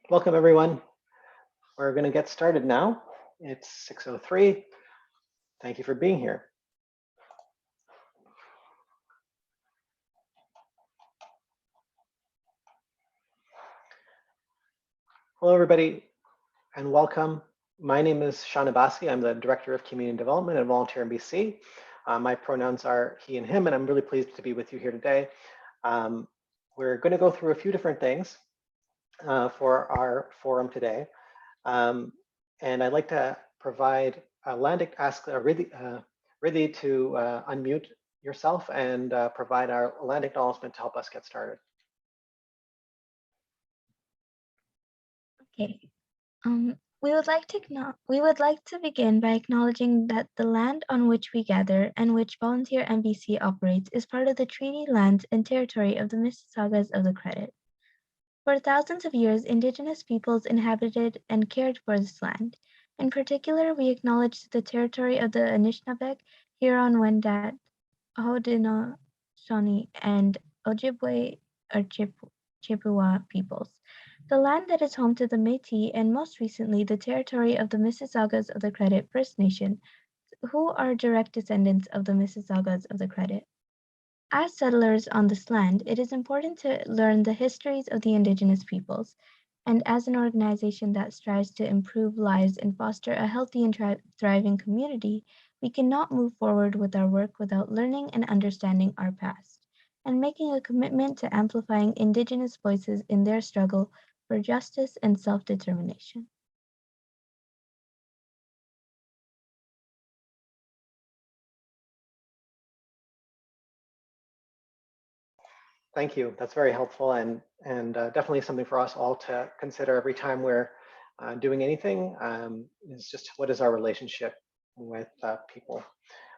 Welcome, everyone. We're going to get started now. It's 6:03. Thank you for being here. Hello, everybody, and welcome. My name is Sean Abassi. I'm the Director of Community Development at Volunteer in BC. My pronouns are he and him, and I'm really pleased to be with you here today. We're going to go through a few different things for our forum today. And I'd like to provide ask Riddhi to unmute yourself and provide our land acknowledgement to help us get started. Okay. We would like to begin by acknowledging that the land on which we gather and which Volunteer NBC operates is part of the treaty lands and territory of the Mississaugas of the Credit. For thousands of years, Indigenous peoples inhabited and cared for this land. In particular, we acknowledge the territory of the Anishinaabeg, Huron-Wendat, Haudenosaunee, and Ojibwe or Chippewa peoples. The land that is home to the Métis and most recently the territory of the Mississaugas of the Credit First Nation, who are direct descendants of the Mississaugas of the Credit. As settlers on this land, it is important to learn the histories of the Indigenous peoples, and as an organization that strives to improve lives and foster a healthy and thriving community, we cannot move forward with our work without learning and understanding our past, and making a commitment to amplifying Indigenous voices in their struggle for justice and self-determination. Thank you. That's very helpful and definitely something for us all to consider every time we're doing anything. Is just what is our relationship with people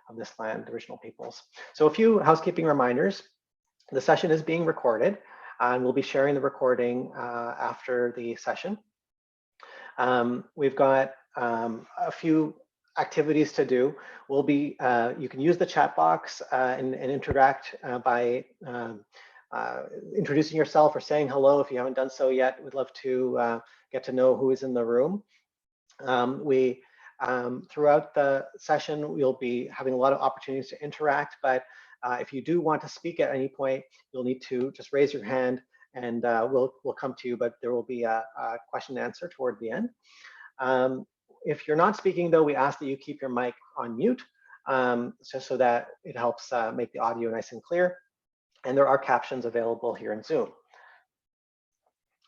of this land, original peoples. So a few housekeeping reminders. The session is being recorded, and we'll be sharing the recording after the session. We've got a few activities to do. We'll be, you can use the chat box and interact by introducing yourself or saying hello if you haven't done so yet. We'd love to get to know who is in the room. Throughout the session, we'll be having a lot of opportunities to interact, but if you do want to speak at any point, you'll need to just raise your hand and we'll come to you, but there will be a question and answer toward the end. If you're not speaking though, we ask that you keep your mic on mute just so that it helps make the audio nice and clear. And there are captions available here in Zoom.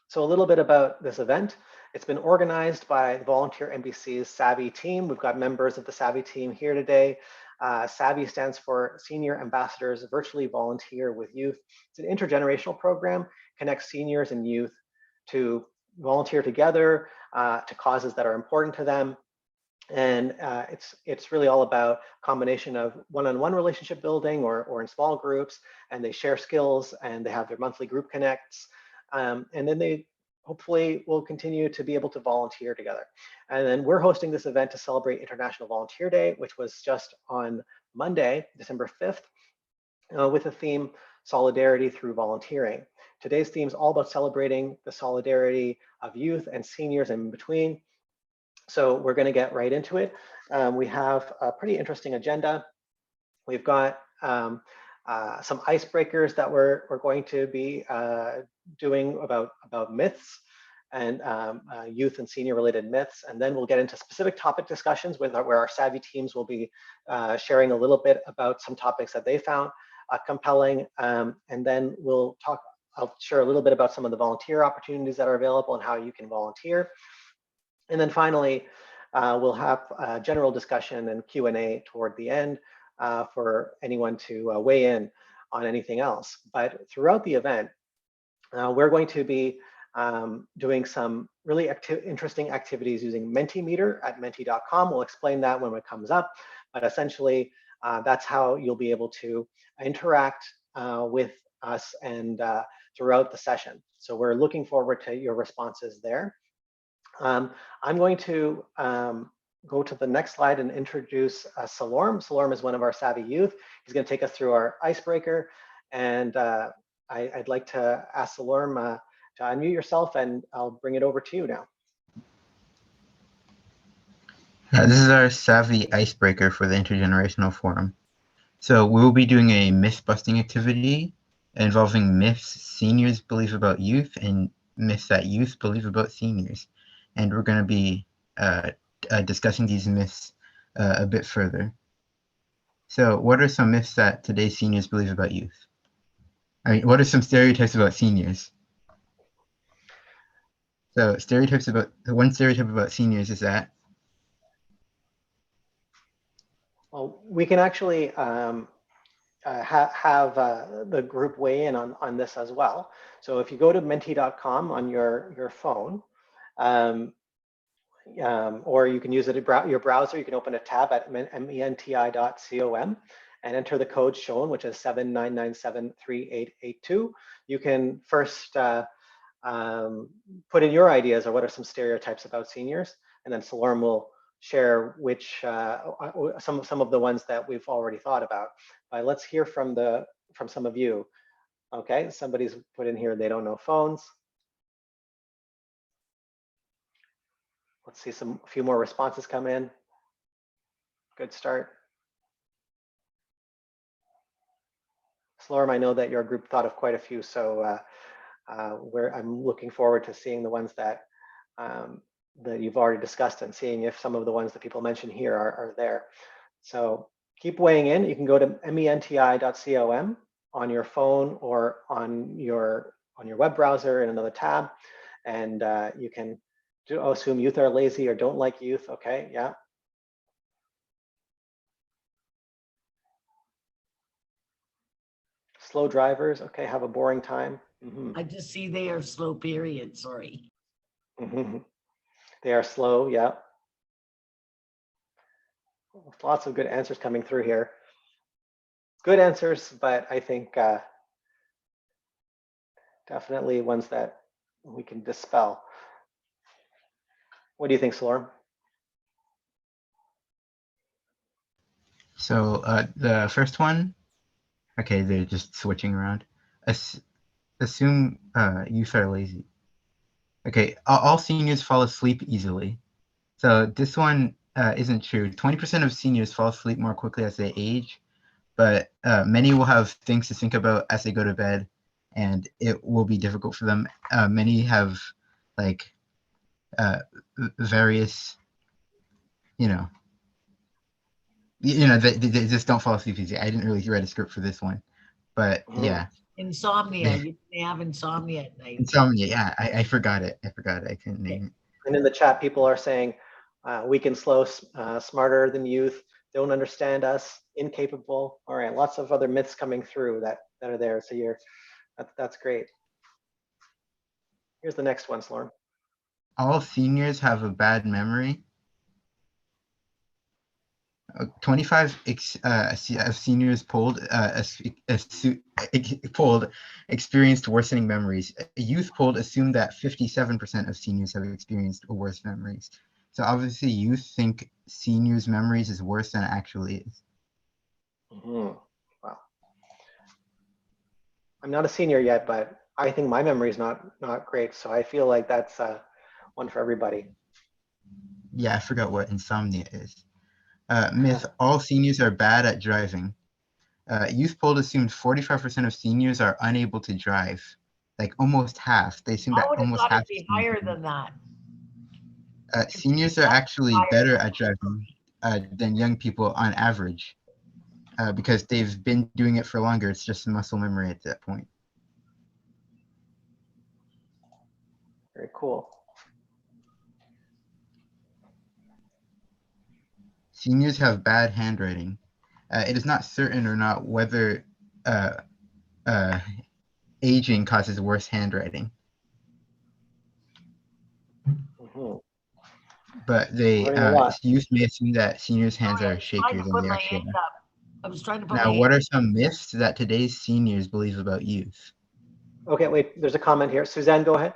So a little bit about this event. It's been organized by the Volunteer NBC's Savvy team. We've got members of the Savvy team here today. Savvy stands for Senior Ambassadors Virtually Volunteer with Youth. It's an intergenerational program, connects seniors and youth to volunteer together to causes that are important to them. And it's really all about a combination of one-on-one relationship building or in small groups, and they share skills and they have their monthly group connects. And then they hopefully will continue to be able to volunteer together. And then we're hosting this event to celebrate International Volunteer Day, which was just on Monday, December 5th, with the theme Solidarity through Volunteering. Today's theme is all about celebrating the solidarity of youth and seniors and in between. So we're going to get right into it. We have a pretty interesting agenda. We've got some icebreakers that we're going to be doing about myths and youth and senior related myths. And then we'll get into specific topic discussions where our Savvy teams will be sharing a little bit about some topics that they found compelling. And then I'll share a little bit about some of the volunteer opportunities that are available and how you can volunteer. And then finally, we'll have a general discussion and Q&A toward the end for anyone to weigh in on anything else. But throughout the event, we're going to be doing some really interesting activities using Mentimeter at menti.com. We'll explain that when it comes up. But essentially, that's how you'll be able to interact with us and throughout the session. So we're looking forward to your responses there. I'm going to go to the next slide and introduce Salorm. Salorm is one of our Savvy youth. He's going to take us through our icebreaker. And I'd like to ask Salorm to unmute yourself, and I'll bring it over to you now. This is our Savvy Icebreaker for the Intergenerational Forum. So we will be doing a myth-busting activity involving myths seniors believe about youth and myths that youth believe about seniors. And we're going to be discussing these myths a bit further. So what are some myths that today's seniors believe about youth? I mean, what are some stereotypes about seniors? So one stereotype about seniors is that? Well, we can actually have the group weigh in on this as well. So if you go to menti.com on your phone, or you can use it at your browser, you can open a tab at menti.com and enter the code shown, which is 79973882. You can first put in your ideas or what are some stereotypes about seniors, and then Solorm will share which some of the ones that we've already thought about. But let's hear from some of you. Okay, somebody's put in here they don't know phones. Let's see a few more responses come in. Good start. Solorm, I know that your group thought of quite a few, so I'm looking forward to seeing the ones that that you've already discussed and seeing if some of the ones that people mentioned here are there. So keep weighing in. You can go to menti.com on your phone or on your web browser in another tab, and you can assume youth are lazy or don't like youth. Okay, yeah. Slow drivers, okay, have a boring time. I just see they are slow, period, sorry. They are slow, yeah. Lots of good answers coming through here. Good answers, but I think definitely ones that we can dispel. What do you think, Solorm? So the first one, okay, they're just switching around. Assume youth are lazy. Okay, all seniors fall asleep easily. So this one isn't true. 20% of seniors fall asleep more quickly as they age, but many will have things to think about as they go to bed, and it will be difficult for them. Many have like various, they just don't fall asleep easy. I didn't really write a script for this one, but yeah. Insomnia, you may have insomnia at night. Insomnia, yeah, I forgot it. I couldn't name it. And in the chat, people are saying, weak and slow, smarter than youth, don't understand us, incapable. All right, lots of other myths coming through that are there. So that's great. Here's the next one, Solorm. All seniors have a bad memory. 25 seniors polled experienced worsening memories. A youth polled assumed that 57% of seniors have experienced worse memories. So obviously youth think seniors' memories is worse than it actually is. Wow. I'm not a senior yet, but I think my memory is not great. So I feel like that's one for everybody. Yeah, I forgot what insomnia is. Myth, all seniors are bad at driving. Youth poll assumed 45% of seniors are unable to drive. Like almost half. They assume that almost half. I would have thought it'd be higher than that. Seniors are actually better at driving than young people on average because they've been doing it for longer. It's just muscle memory at that point. Very cool. Seniors have bad handwriting. It is not certain or not whether aging causes worse handwriting. But youth may assume that seniors' hands are shakier than they actually are. I was trying to put my Now, what are some myths that today's seniors believe about youth? Okay, wait, there's a comment here. Suzanne, go ahead.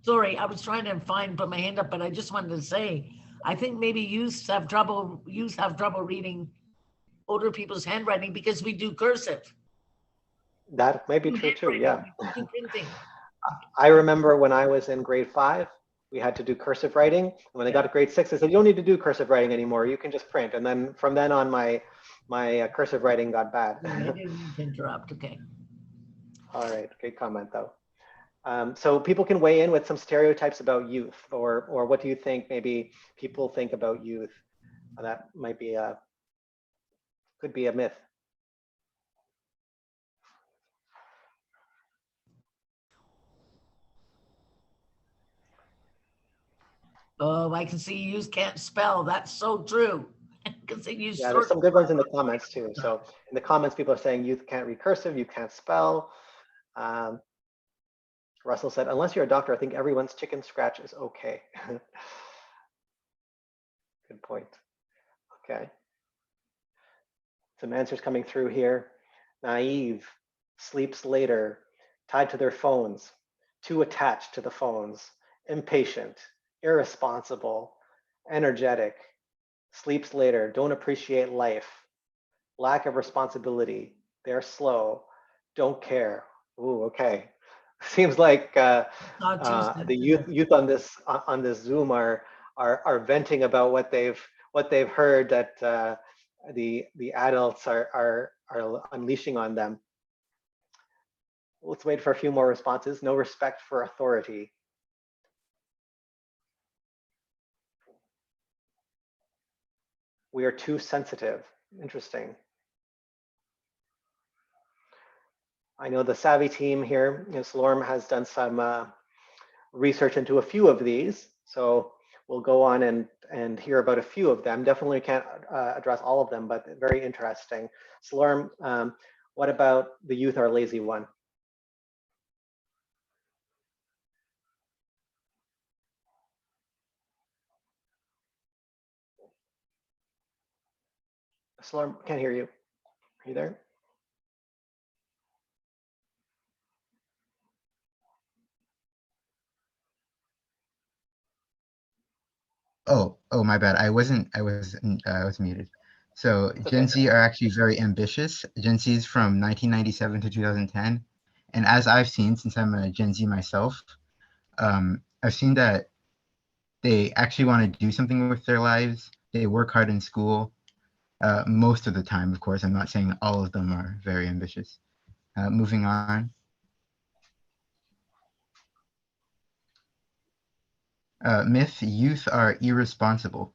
Sorry, I was trying to put my hand up, but I just wanted to say, I think maybe youth have trouble reading older people's handwriting because we do cursive. That may be true too, yeah. We do printing. I remember when I was in grade 5, we had to do cursive writing. And when I got to grade 6, they said, you don't need to do cursive writing anymore. You can just print. And then from then on, my cursive writing got bad. I didn't mean to interrupt. Okay. All right, great comment though. So people can weigh in with some stereotypes about youth, or what do you think maybe people think about youth that might be could be a myth. Oh, I can see you can't spell. That's so true. Because they use Yeah, there's short. some good ones in the comments too. So in the comments, people are saying youth can't read cursive, you can't spell. Um, Russell said, unless you're a doctor, I think everyone's chicken scratch is okay. Good point. Okay. Some answers coming through here. Naive, sleeps later, tied to their phones, too attached to the phones, impatient, irresponsible, energetic, sleeps later, don't appreciate life, lack of responsibility, they're slow, don't care. Ooh, okay. Seems like Not too the sensitive. youth on this Zoom are venting about what they've heard that the adults are unleashing on them. Let's wait for a few more responses. No respect for authority. We are too sensitive. Interesting. I know the Savvy team here, Slorm has done some research into a few of these. So we'll go on and hear about a few of them. Definitely can't address all of them, but very interesting. Slorm, what about the youth are lazy one? Slorm, can't hear you. Are you there? Oh, my bad. I was muted. So It's Gen okay. Z are actually very ambitious. Gen Z is from 1997 to 2010. And as I've seen, since I'm a Gen Z myself, I've seen that they actually want to do something with their lives. They work hard in school. Most of the time, of course. I'm not saying all of them are very ambitious. Moving on. Myth, youth are irresponsible.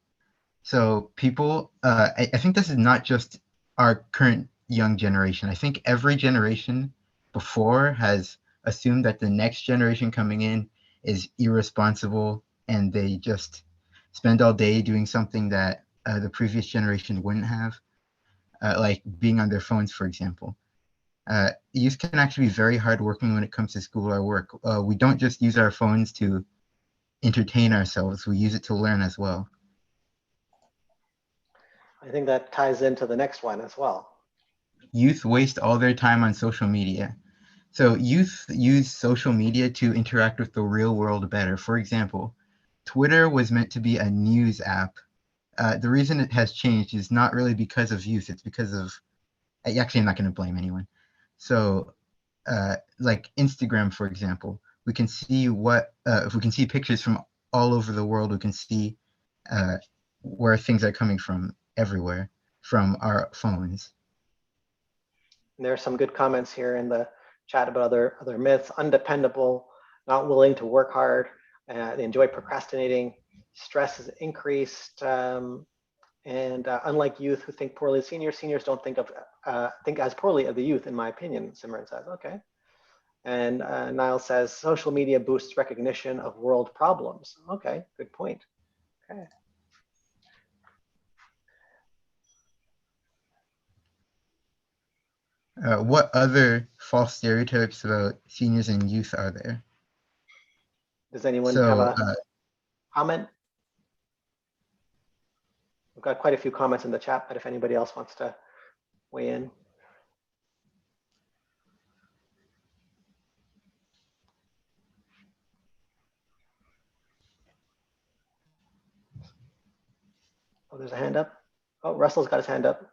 So people, I think this is not just our current young generation. I think every generation before has assumed that the next generation coming in is irresponsible and they just spend all day doing something that the previous generation wouldn't have, like being on their phones, for example. Youth can actually be very hardworking when it comes to school or work. We don't just use our phones to entertain ourselves, we use it to learn as well. I think that ties into the next one as well. Youth waste all their time on social media. So youth use social media to interact with the real world better. For example, Twitter was meant to be a news app. The reason it has changed is not really because of youth. It's because of, actually, I'm not going to blame anyone. So like Instagram, for example, we can see if we can see pictures from all over the world, we can see where things are coming from everywhere from our phones. And there are some good comments here in the chat about other myths. Undependable, not willing to work hard, they enjoy procrastinating, stress is increased, and unlike youth who think poorly of seniors, seniors don't think as poorly of the youth, in my opinion. Simran says, okay. And Niall says, social media boosts recognition of world problems. Okay, good point. Okay. What other false stereotypes about seniors and youth are there? Does anyone have So, a comment? We've got quite a few comments in the chat, but if anybody else wants to weigh in. Oh, there's a hand up. Oh, Russell's got his hand up.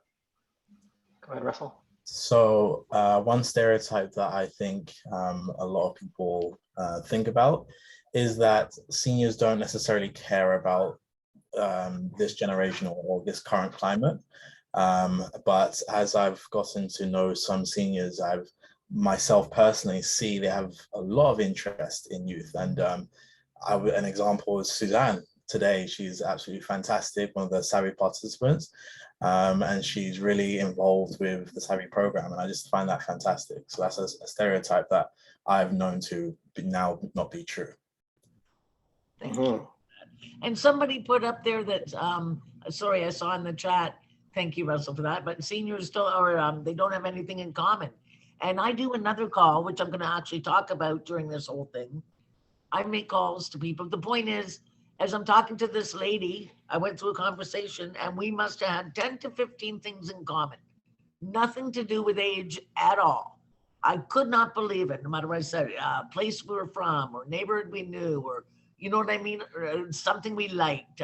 Go ahead, Russell. So one stereotype that I think a lot of people think about is that seniors don't necessarily care about this generation or this current climate. But as I've gotten to know some seniors, I've myself personally see they have a lot of interest in youth. And an example is Suzanne. Today, she's absolutely fantastic, one of the Savvy participants, and she's really involved with the Savvy program, and I just find that fantastic. So that's a stereotype that I've known to now not be true. Thank you. And somebody put up there that, sorry, I saw in the chat, thank you, Russell, for that, but seniors still are, they don't have anything in common. And I do another call, which I'm going to actually talk about during this whole thing. I make calls to people. The point is, as I'm talking to this lady, I went through a conversation and we must have had 10 to 15 things in common. Nothing to do with age at all. I could not believe it, no matter what I said, place we were from, or neighborhood we knew, or you know what I mean, or something we liked,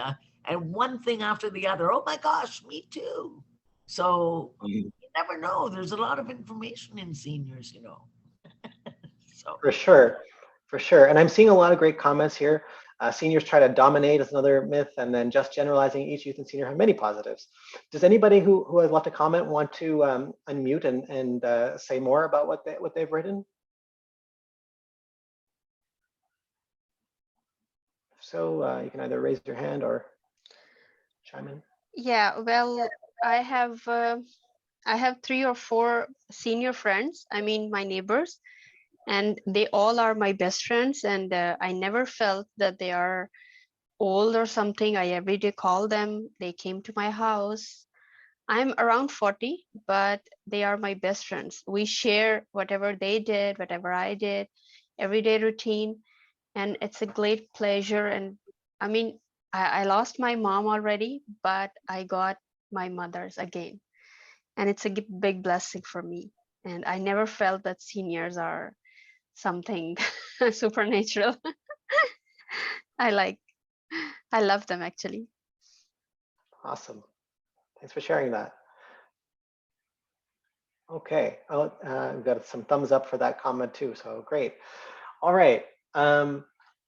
and one thing after the other. Oh my gosh, me too. So you never know. There's a lot of information in seniors, you know. So. For sure, for sure. And I'm seeing a lot of great comments here. Seniors try to dominate is another myth, and then just generalizing each youth and senior have many positives. Does anybody who has left a comment want to unmute and say more about what they've written? If so, you can either raise your hand or chime in. Yeah, well, I have 3 or 4 senior friends. I mean, my neighbors, and they all are my best friends. And I never felt that they are old or something. I every day call them. They came to my house. I'm around 40, but they are my best friends. We share whatever they did, whatever I did, everyday routine, and it's a great pleasure. And I mean, I lost my mom already, but I got my mother's again, and it's a big blessing for me. And I never felt that seniors are something supernatural. I love them actually. Awesome. Thanks for sharing that. Okay, we've got some thumbs up for that comment too, so great. All right,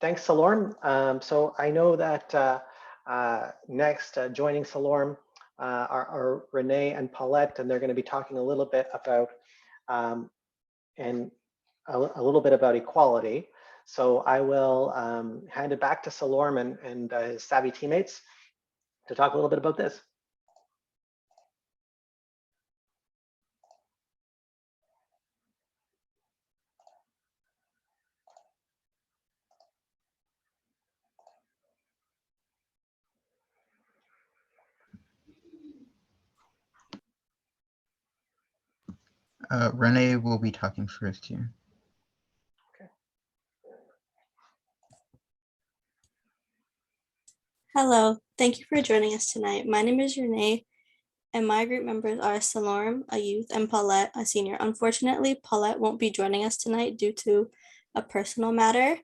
thanks, Salorm. So I know that next joining Salorm are Renee and Paulette, and they're going to be talking a little bit about a little bit about equality. So I will hand it back to Salorm and his Savvy teammates to talk a little bit about this. Renee will be talking first here. Okay. Hello, thank you for joining us tonight. My name is Renee, and my group members are Salorm, a youth, and Paulette, a senior. Unfortunately, Paulette won't be joining us tonight due to a personal matter,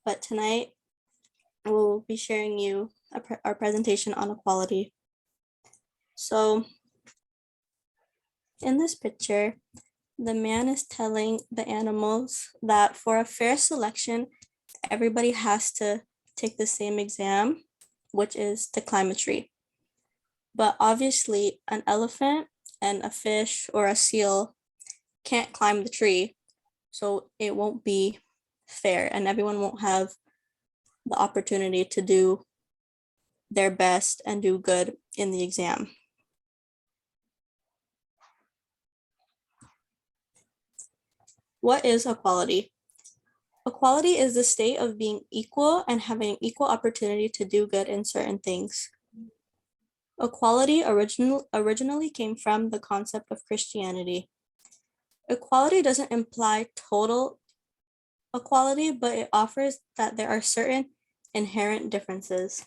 but tonight we'll be sharing you our presentation on equality. So in this picture, the man is telling the animals that for a fair selection, everybody has to take the same exam, which is to climb a tree. But obviously an elephant and a fish or a seal can't climb the tree, so it won't be fair and everyone won't have the opportunity to do their best and do good in the exam. What is equality? Equality is the state of being equal and having equal opportunity to do good in certain things. Equality originally came from the concept of Christianity. Equality doesn't imply total equality, but it offers that there are certain inherent differences.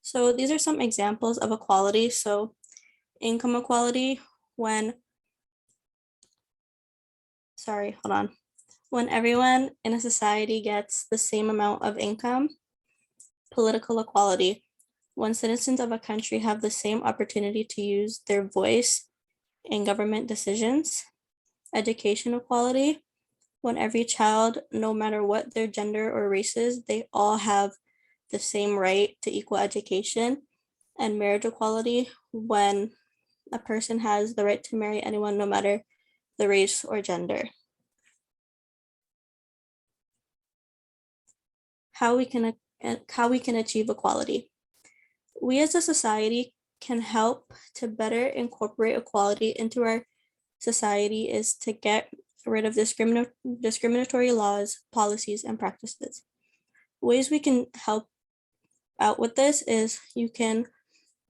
So these are some examples of equality. So income equality, when everyone in a society gets the same amount of income. Political equality, when citizens of a country have the same opportunity to use their voice in government decisions. Education equality, when every child, no matter what their gender or race is, they all have the same right to equal education. And marriage equality, when a person has the right to marry anyone, no matter the race or gender. How we can achieve equality. We as a society can help to better incorporate equality into our society is to get rid of discriminatory laws, policies, and practices. Ways we can help out with this is you can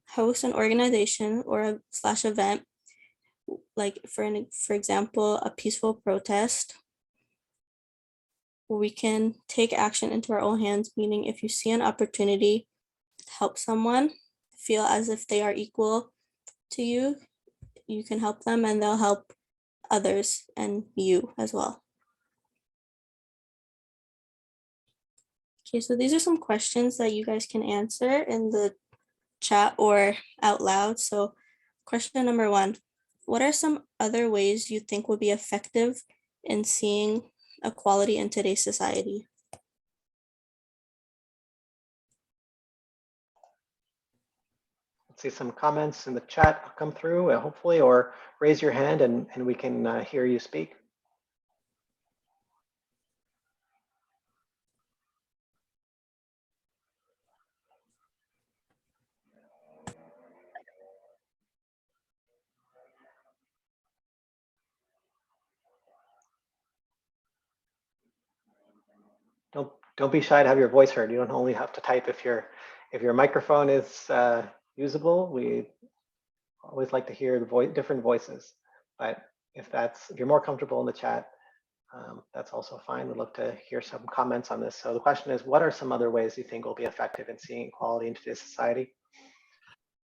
host an organization or a / event, like for example, a peaceful protest. We can take action into our own hands, meaning if you see an opportunity to help someone feel as if they are equal to you, you can help them and they'll help others and you as well. Okay, so these are some questions that you guys can answer in the chat or out loud. So question number 1, what are some other ways you think would be effective in seeing equality in today's society? Let's see some comments in the chat come through, hopefully, or raise your hand and we can hear you speak. Don't be shy to have your voice heard. You don't only have to type if your microphone is usable. We always like to hear the different voices. But if you're more comfortable in the chat, that's also fine. We'd love to hear some comments on this. So the question is, what are some other ways you think will be effective in seeing equality in today's society?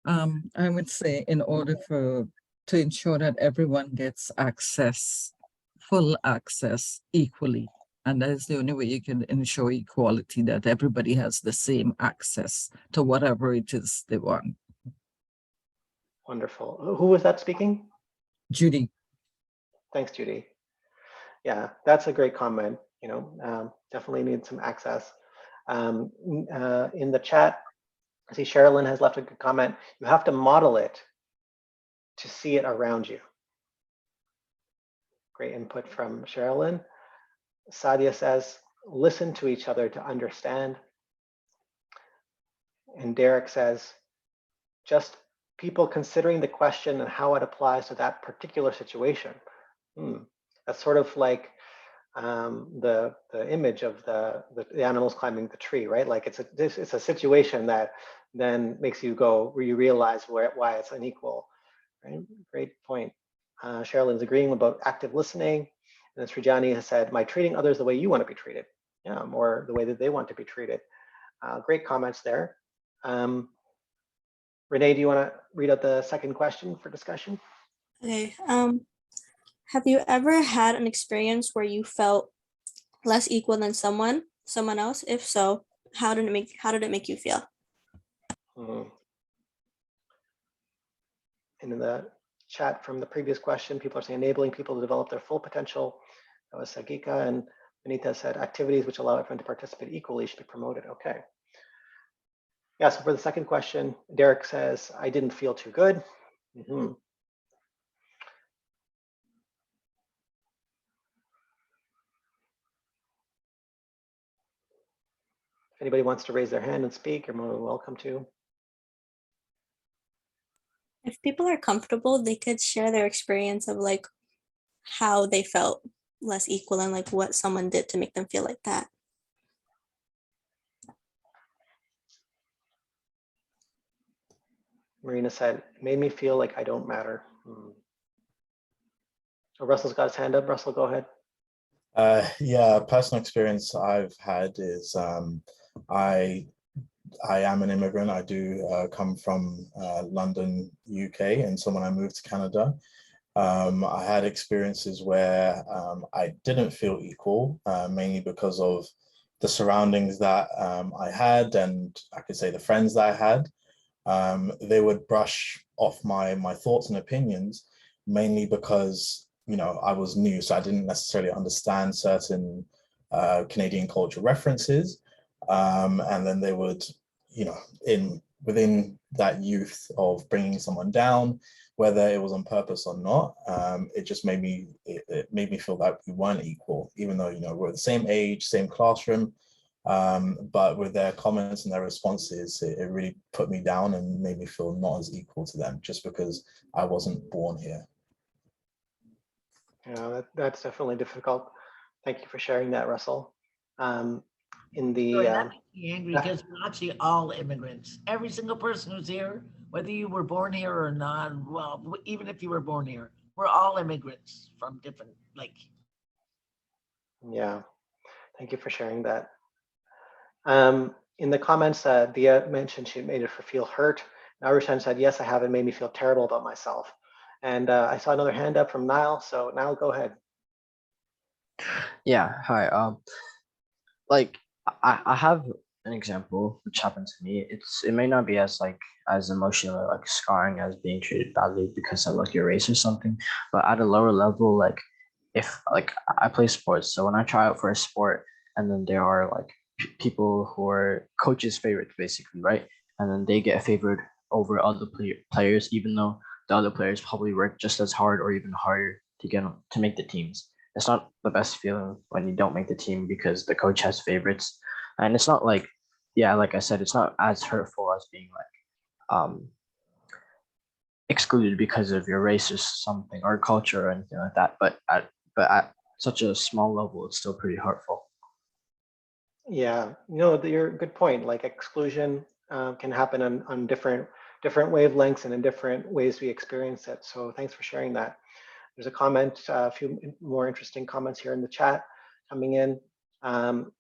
I would say in order to ensure that everyone gets access, full access equally. And that is the only way you can ensure equality, that everybody has the same access to whatever it is they want. Wonderful. Who was that speaking? Judy. Thanks, Judy. Yeah, that's a great comment. Definitely need some access. In the chat, I see Sherilyn has left a good comment. You have to model it to see it around you. Great input from Sherilyn. Sadia says, listen to each other to understand. And Derek says, just people considering the question and how it applies to that particular situation. That's sort of like the image of the animals climbing the tree, right? Like it's a situation that then makes you go, where you realize why it's unequal, right? Great point. Sherilyn's agreeing about active listening. And then Srijani has said, by treating others the way you want to be treated, or the way that they want to be treated. Great comments there. Renee, do you want to read out the second question for discussion? Okay. Have you ever had an experience where you felt less equal than someone else? If so, how did it make you feel? And in the chat from the previous question, people are saying enabling people to develop their full potential. That was Sagika, and Benita said activities which allow everyone to participate equally should be promoted. Okay. Yeah, so for the second question, Derek says, I didn't feel too good. If anybody wants to raise their hand and speak, you're more than welcome to. If people are comfortable, they could share their experience of like how they felt less equal and like what someone did to make them feel like that. Marina said, it made me feel like I don't matter. So Russell's got his hand up. Russell, go ahead. Yeah, personal experience I've had is I am an immigrant. I do come from London, UK, and so when I moved to Canada, I had experiences where I didn't feel equal, mainly because of the surroundings that I had, and I could say the friends that I had. they would brush off my thoughts and opinions, mainly because, you know, I was new, so I didn't necessarily understand certain Canadian culture references. And then they would, you know, within that youth of bringing someone down, whether it was on purpose or not, it just made me, it made me feel that we weren't equal, even though, you know, we're the same age, same classroom. But with their comments and their responses, it really put me down and made me feel not as equal to them, just because I wasn't born here. Yeah, that's definitely difficult. Thank you for sharing that, Russell. In the Sorry, that makes me angry because we're actually all immigrants. Every single person who's here, whether you were born here or not, well, even if you were born here, we're all immigrants from different, like. Yeah, thank you for sharing that. In the comments, Dia mentioned she made her feel hurt. Narushan said, yes, I have. It made me feel terrible about myself. And I saw another hand up from Niall. So Niall, go ahead. Yeah, hi. Like I have an example which happened to me. It may not be as like as emotional or like scarring as being treated badly because of like your race or something, but at a lower level, like if like I play sports, so when I try out for a sport and then there are like people who are coaches' favorites basically, right? And then they get favored over other players, even though the other players probably work just as hard or even harder to get to make the teams. It's not the best feeling when you don't make the team because the coach has favorites, and it's not like, yeah, like I said, it's not as hurtful as being like excluded because of your race or something or culture or anything like that, but at such a small level it's still pretty hurtful. Yeah, you know, you're a good point. Like exclusion can happen on different wavelengths and in different ways we experience it. So thanks for sharing that. There's a comment, a few more interesting comments here in the chat coming in from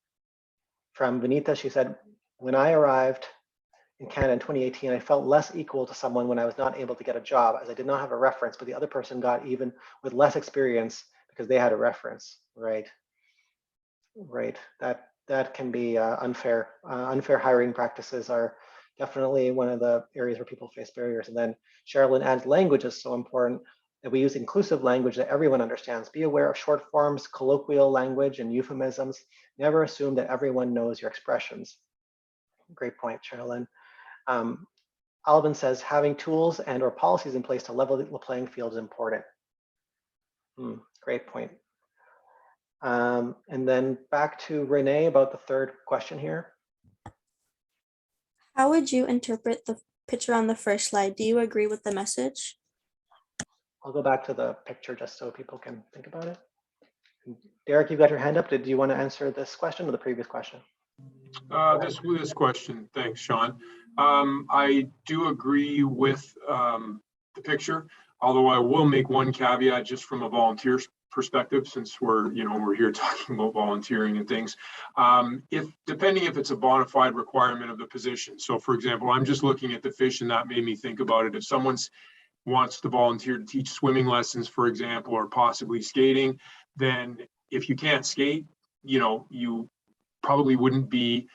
Vanita. She said, when I arrived in Canada in 2018, I felt less equal to someone when I was not able to get a job as I did not have a reference, but the other person got even with less experience because they had a reference, right? Right, that can be unfair. Unfair hiring practices are definitely one of the areas where people face barriers. And then Sherilyn adds, language is so important that we use inclusive language that everyone understands. Be aware of short forms, colloquial language, and euphemisms. Never assume that everyone knows your expressions. Great point, Sherilyn. Alvin says, having tools and or policies in place to level the playing field is important. Great point. And then back to Renee about the third question here. How would you interpret the picture on the first slide? Do you agree with the message? I'll go back to the picture just so people can think about it. Derek, you got your hand up. Did you want to answer this question or the previous question? This question. Thanks, Sean. I do agree with the picture, although I will make one caveat just from a volunteer perspective, since we're here talking about volunteering and things. Depending if it's a bona fide requirement of the position. So for example, I'm just looking at the fish and that made me think about it. If someone wants to volunteer to teach swimming lessons, for example, or possibly skating, then if you can't skate, you probably wouldn't be,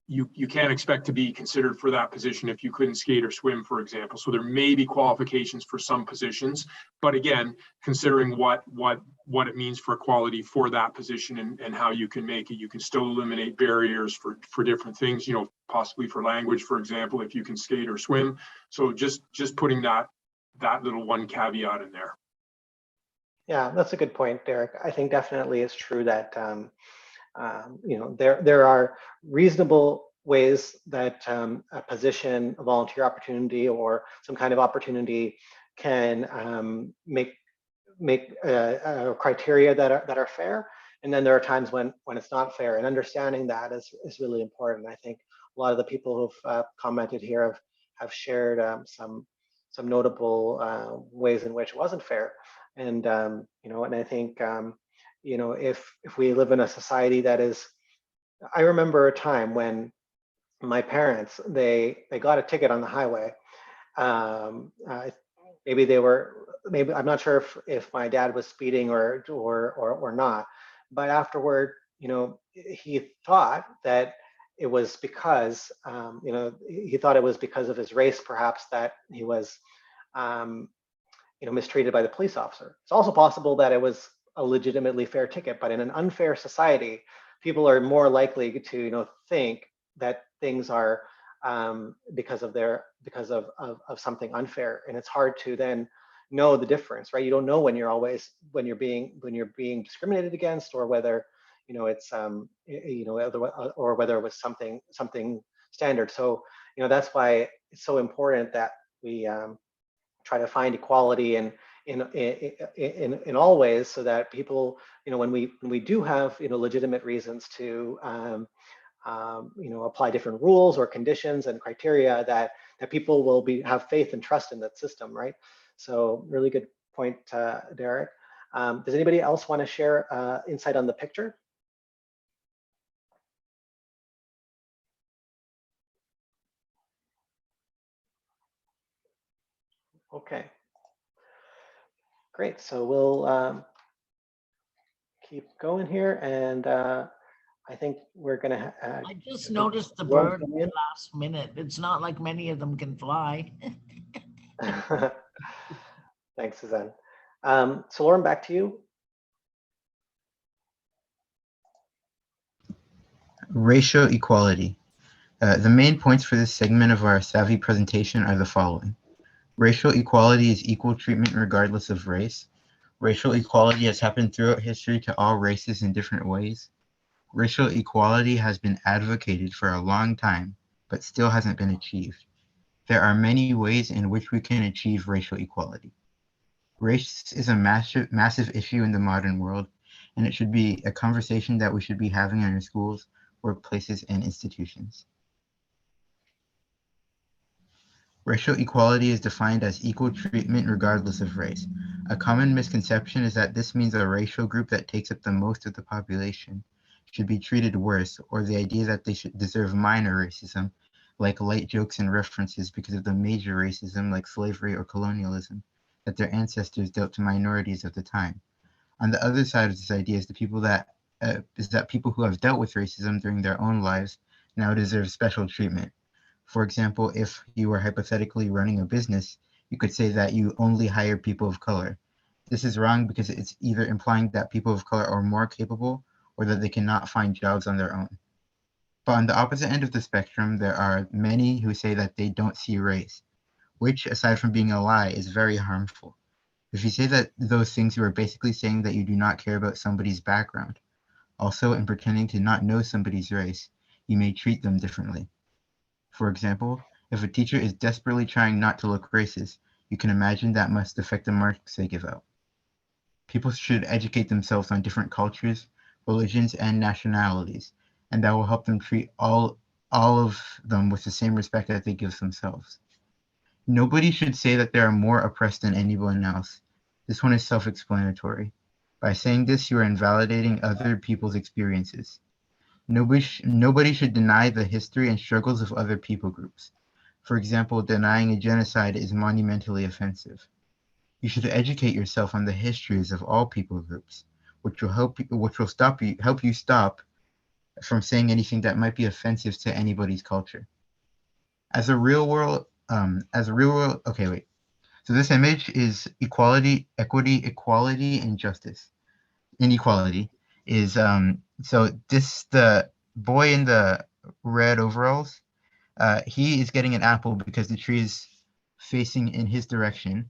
you can't expect to be considered for that position if you couldn't skate or swim, for example. So there may be qualifications for some positions, but again, considering what it means for equality for that position and how you can make it, you can still eliminate barriers for different things, possibly for language, for example, if you can skate or swim. So just putting that little one caveat in there. Yeah, that's a good point, Derek. I think definitely it's true that there are reasonable ways that a position, a volunteer opportunity, or some kind of opportunity can make criteria that are fair. And then there are times when it's not fair, and understanding that is really important. I think a lot of the people who've commented here have shared some notable ways in which it wasn't fair. And and I think if we live in a society that is, I remember a time when my parents, they got a ticket on the highway. Maybe I'm not sure if my dad was speeding or not, but afterward, he thought that it was because, he thought it was because of his race, perhaps, that he was, mistreated by the police officer. It's also possible that it was a legitimately fair ticket, but in an unfair society, people are more likely to, think that things are because of something unfair, and it's hard to then know the difference, right? You don't know when you're being discriminated against, or whether it's or whether it was something standard. So that's why it's so important that we try to find equality in all ways, so that people, when we do have legitimate reasons to apply different rules or conditions and criteria, that people will have faith and trust in that system, right? So really good point, Derek. Does anybody else want to share insight on the picture? Okay, great. So we'll keep going here, and I think we're gonna. I just noticed the bird at the last minute. It's not like many of them can fly. Thanks, Suzanne. So Lauren, back to you. Racial equality. The main points for this segment of our Savvy presentation are the following. Racial equality is equal treatment regardless of race. Racial equality has happened throughout history to all races in different ways. Racial equality has been advocated for a long time, but still hasn't been achieved. There are many ways in which we can achieve racial equality. Race is a massive issue in the modern world, and it should be a conversation that we should be having in our schools, workplaces, and institutions. Racial equality is defined as equal treatment regardless of race. A common misconception is that this means a racial group that takes up the most of the population should be treated worse, or the idea that they should deserve minor racism, like light jokes and references because of the major racism like slavery or colonialism that their ancestors dealt to minorities of the time. On the other side of this idea is that people who have dealt with racism during their own lives now deserve special treatment. For example, if you were hypothetically running a business, you could say that you only hire people of color. This is wrong because it's either implying that people of color are more capable or that they cannot find jobs on their own. But on the opposite end of the spectrum, there are many who say that they don't see race, which, aside from being a lie, is very harmful. If you say that those things, you are basically saying that you do not care about somebody's background. Also, in pretending to not know somebody's race, you may treat them differently. For example, if a teacher is desperately trying not to look racist, you can imagine that must affect the marks they give out. People should educate themselves on different cultures, religions, and nationalities, and that will help them treat all of them with the same respect that they give themselves. Nobody should say that they are more oppressed than anyone else. This one is self-explanatory. By saying this, you are invalidating other people's experiences. Nobody should deny the history and struggles of other people groups. For example, denying a genocide is monumentally offensive. You should educate yourself on the histories of all people groups, which will help you stop from saying anything that might be offensive to anybody's culture. As a real world, okay, wait. So this image is equality, equality, and justice. Inequality is so the boy in the red overalls, he is getting an apple because the tree is facing in his direction,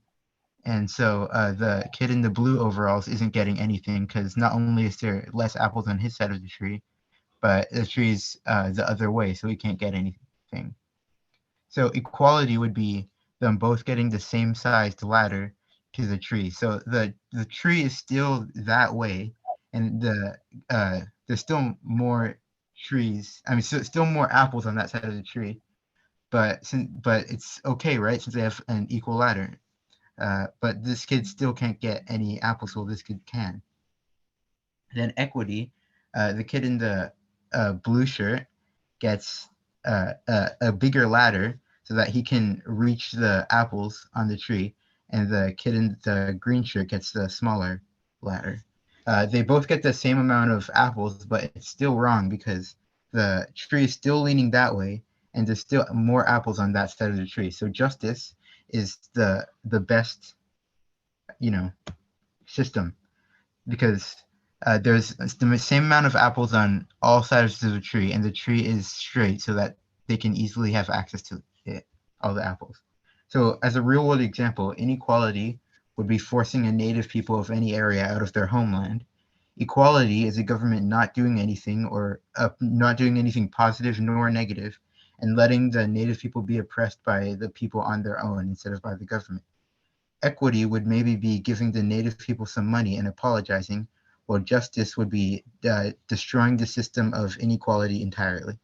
and so the kid in the blue overalls isn't getting anything because not only is there less apples on his side of the tree, but the tree's the other way, so he can't get anything. So equality would be them both getting the same sized ladder to the tree. So the tree is still that way, and there's still more trees. I mean, still more apples on that side of the tree, but it's okay, right? Since they have an equal ladder. But this kid still can't get any apples, while this kid can. Then equity, the kid in the blue shirt gets a bigger ladder so that he can reach the apples on the tree, and the kid in the green shirt gets the smaller ladder. They both get the same amount of apples, but it's still wrong because the tree is still leaning that way, and there's still more apples on that side of the tree. So justice is the best, system, because there's the same amount of apples on all sides of the tree, and the tree is straight so that they can easily have access to it, all the apples. So as a real world example, inequality would be forcing a native people of any area out of their homeland. Equality is a government not doing anything, or not doing anything positive nor negative, and letting the native people be oppressed by the people on their own instead of by the government. Equity would maybe be giving the native people some money and apologizing, while justice would be destroying the system of inequality entirely.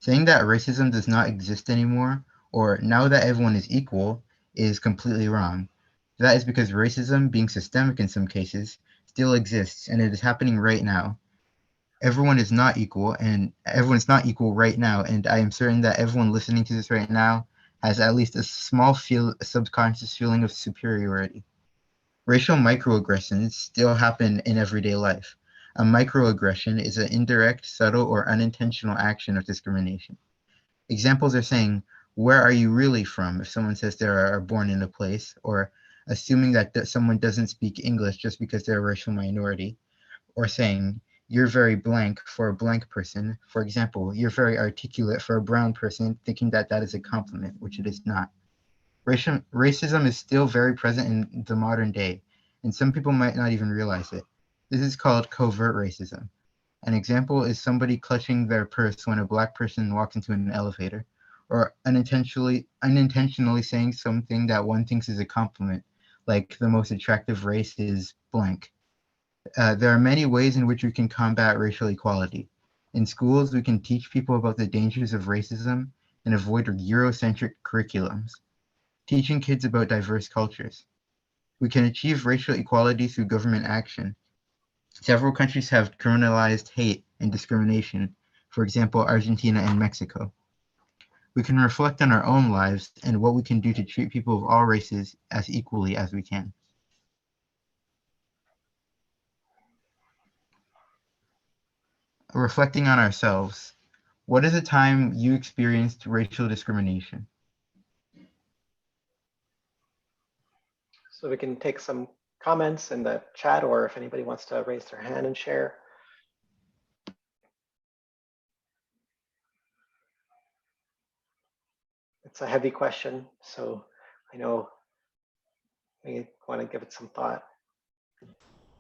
Saying that racism does not exist anymore, or now that everyone is equal, is completely wrong. That is because racism, being systemic in some cases, still exists, and it is happening right now. Everyone is not equal, and everyone's not equal right now, and I am certain that everyone listening to this right now has at least a small subconscious feeling of superiority. Racial microaggressions still happen in everyday life. A microaggression is an indirect, subtle, or unintentional action of discrimination. Examples are saying, "Where are you really from?" if someone says they are born in a place, or assuming that someone doesn't speak English just because they're a racial minority, or saying, "You're very blank" for a blank person. For example, "You're very articulate" for a brown person, thinking that that is a compliment, which it is not. Racism is still very present in the modern day, and some people might not even realize it. This is called covert racism. An example is somebody clutching their purse when a black person walks into an elevator, or unintentionally saying something that one thinks is a compliment, like "the most attractive race is blank." There are many ways in which we can combat racial equality. In schools, we can teach people about the dangers of racism and avoid Eurocentric curriculums, teaching kids about diverse cultures. We can achieve racial equality through government action. Several countries have criminalized hate and discrimination, for example, Argentina and Mexico. We can reflect on our own lives and what we can do to treat people of all races as equally as we can. Reflecting on ourselves, what is a time you experienced racial discrimination? So we can take some comments in the chat, or if anybody wants to raise their hand and share. It's a heavy question, so I know we want to give it some thought.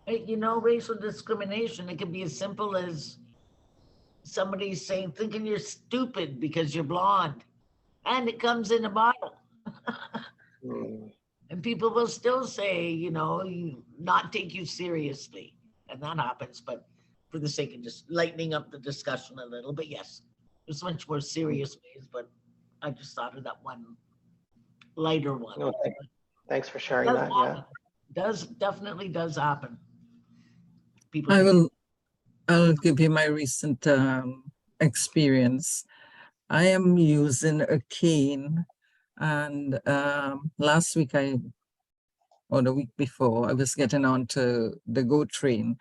Racial discrimination, it can be as simple as somebody saying, thinking you're stupid because you're blonde, and it comes in a bottle. And people will still say, not take you seriously. And that happens, but for the sake of just lightening up the discussion a little. But yes, there's much more serious ways, but I just thought of that one lighter one. No, thanks for sharing that. Happen. Yeah. Definitely does happen. People I'll give you my recent experience. I am using a cane, and last week or the week before, I was getting onto the GO train,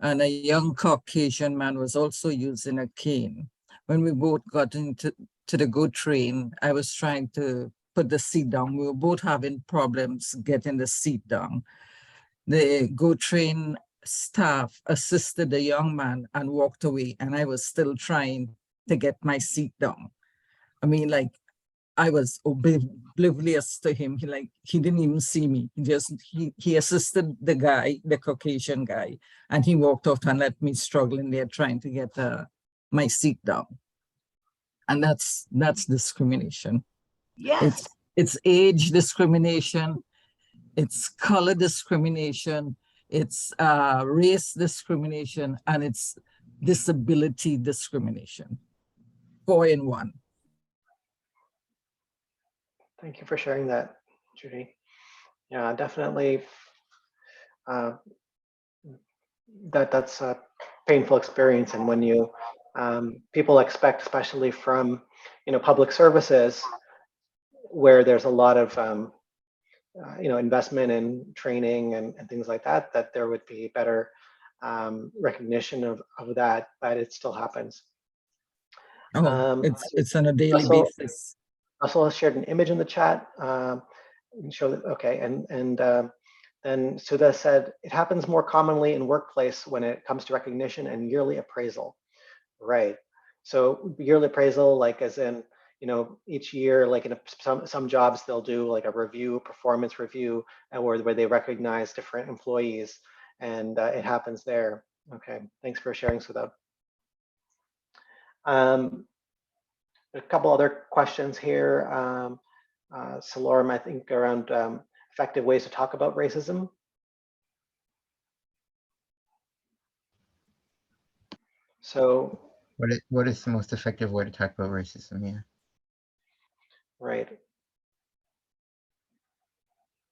and a young Caucasian man was also using a cane. When we both got into the GO train, I was trying to put the seat down. We were both having problems getting the seat down. The GO train staff assisted the young man and walked away, and I was still trying to get my seat down. I mean, like, I was oblivious to him. He didn't even see me. He assisted the guy, the Caucasian guy, and he walked off and left me struggling there trying to get my seat down. And that's discrimination. Yes. It's age discrimination. It's color discrimination. It's race discrimination, and it's disability discrimination. 4 in 1. Thank you for sharing that, Judy. Yeah, definitely. That's a painful experience, and when you people expect, especially from public services, where there's a lot of investment in training and things like that, that there would be better recognition of that, but it still happens. Oh, it's on a daily Russell, basis. Russell has shared an image in the chat. Show that, okay, and then Sudha said, it happens more commonly in workplace when it comes to recognition and yearly appraisal. Right. So yearly appraisal, like as in, you know, each year, like in some jobs, they'll do like a review, performance review, and where they recognize different employees, and it happens there. Okay, thanks for sharing, Sudha. A couple other questions here. Salorm, I think, around effective ways to talk about racism. So what is the most effective way to talk about racism? Yeah. Right.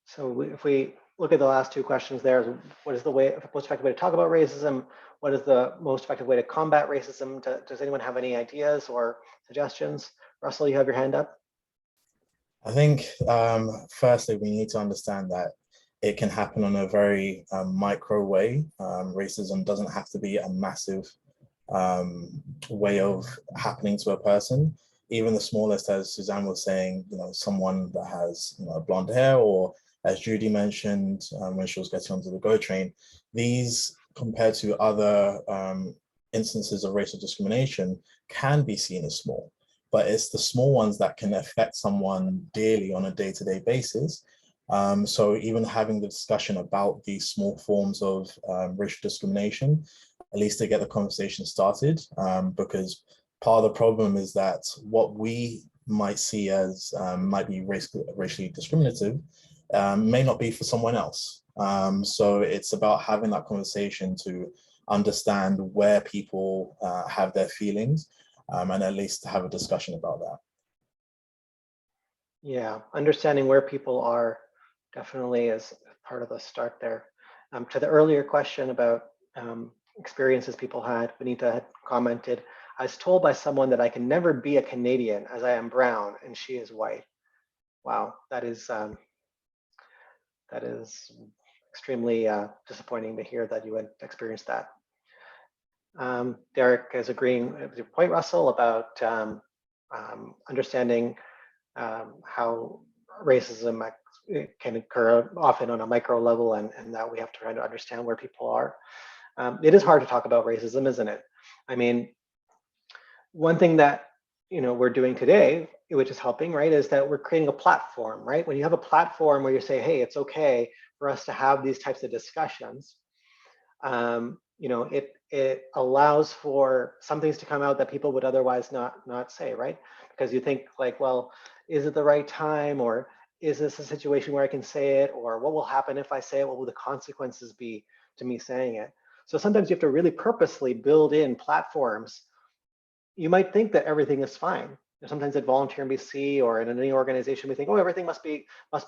So if we look at the last two questions there, what is the most effective way to talk about racism? What is the most effective way to combat racism? Does anyone have any ideas or suggestions? Russell, you have your hand up. I think, firstly, we need to understand that it can happen in a very micro way. Racism doesn't have to be a massive way of happening to a person. Even the smallest, as Suzanne was saying, you know, someone that has, you know, blonde hair, or as Judy mentioned when she was getting onto the GO train, these compared to other instances of racial discrimination can be seen as small, but it's the small ones that can affect someone dearly on a day-to-day basis. So even having the discussion about these small forms of racial discrimination, at least to get the conversation started, because part of the problem is that what we might see as might be racially discriminative may not be for someone else. So it's about having that conversation to understand where people have their feelings, and at least have a discussion about that. Yeah, understanding where people are definitely is part of the start there. To the earlier question about experiences people had, Benita had commented, I was told by someone that I can never be a Canadian as I am brown and she is white. Wow, that is extremely disappointing to hear that you had experienced that. Derek is agreeing with your point, Russell, about understanding how racism can occur often on a micro level, and that we have to try to understand where people are. It is hard to talk about racism, isn't it? I mean, one thing that we're doing today, which is helping, right, is that we're creating a platform, right? When you have a platform where you say, hey, it's okay for us to have these types of discussions, it allows for some things to come out that people would otherwise not say, right? Because you think like, well, is it the right time, or is this a situation where I can say it, or what will happen if I say it? What will the consequences be to me saying it? So sometimes you have to really purposely build in platforms. You might think that everything is fine. Sometimes at Volunteer in BC or in any organization, we think, oh, everything must be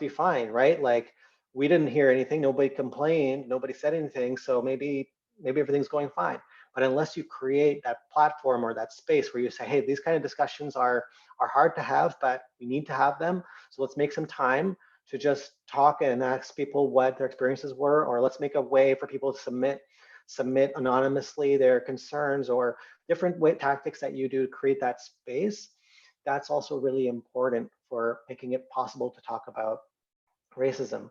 fine, right? Like, we didn't hear anything, nobody complained, nobody said anything, so maybe everything's going fine. But unless you create that platform or that space where you say, hey, these kind of discussions are hard to have, but we need to have them. So let's make some time to just talk and ask people what their experiences were, or let's make a way for people to submit anonymously their concerns, or different tactics that you do to create that space. That's also really important for making it possible to talk about racism.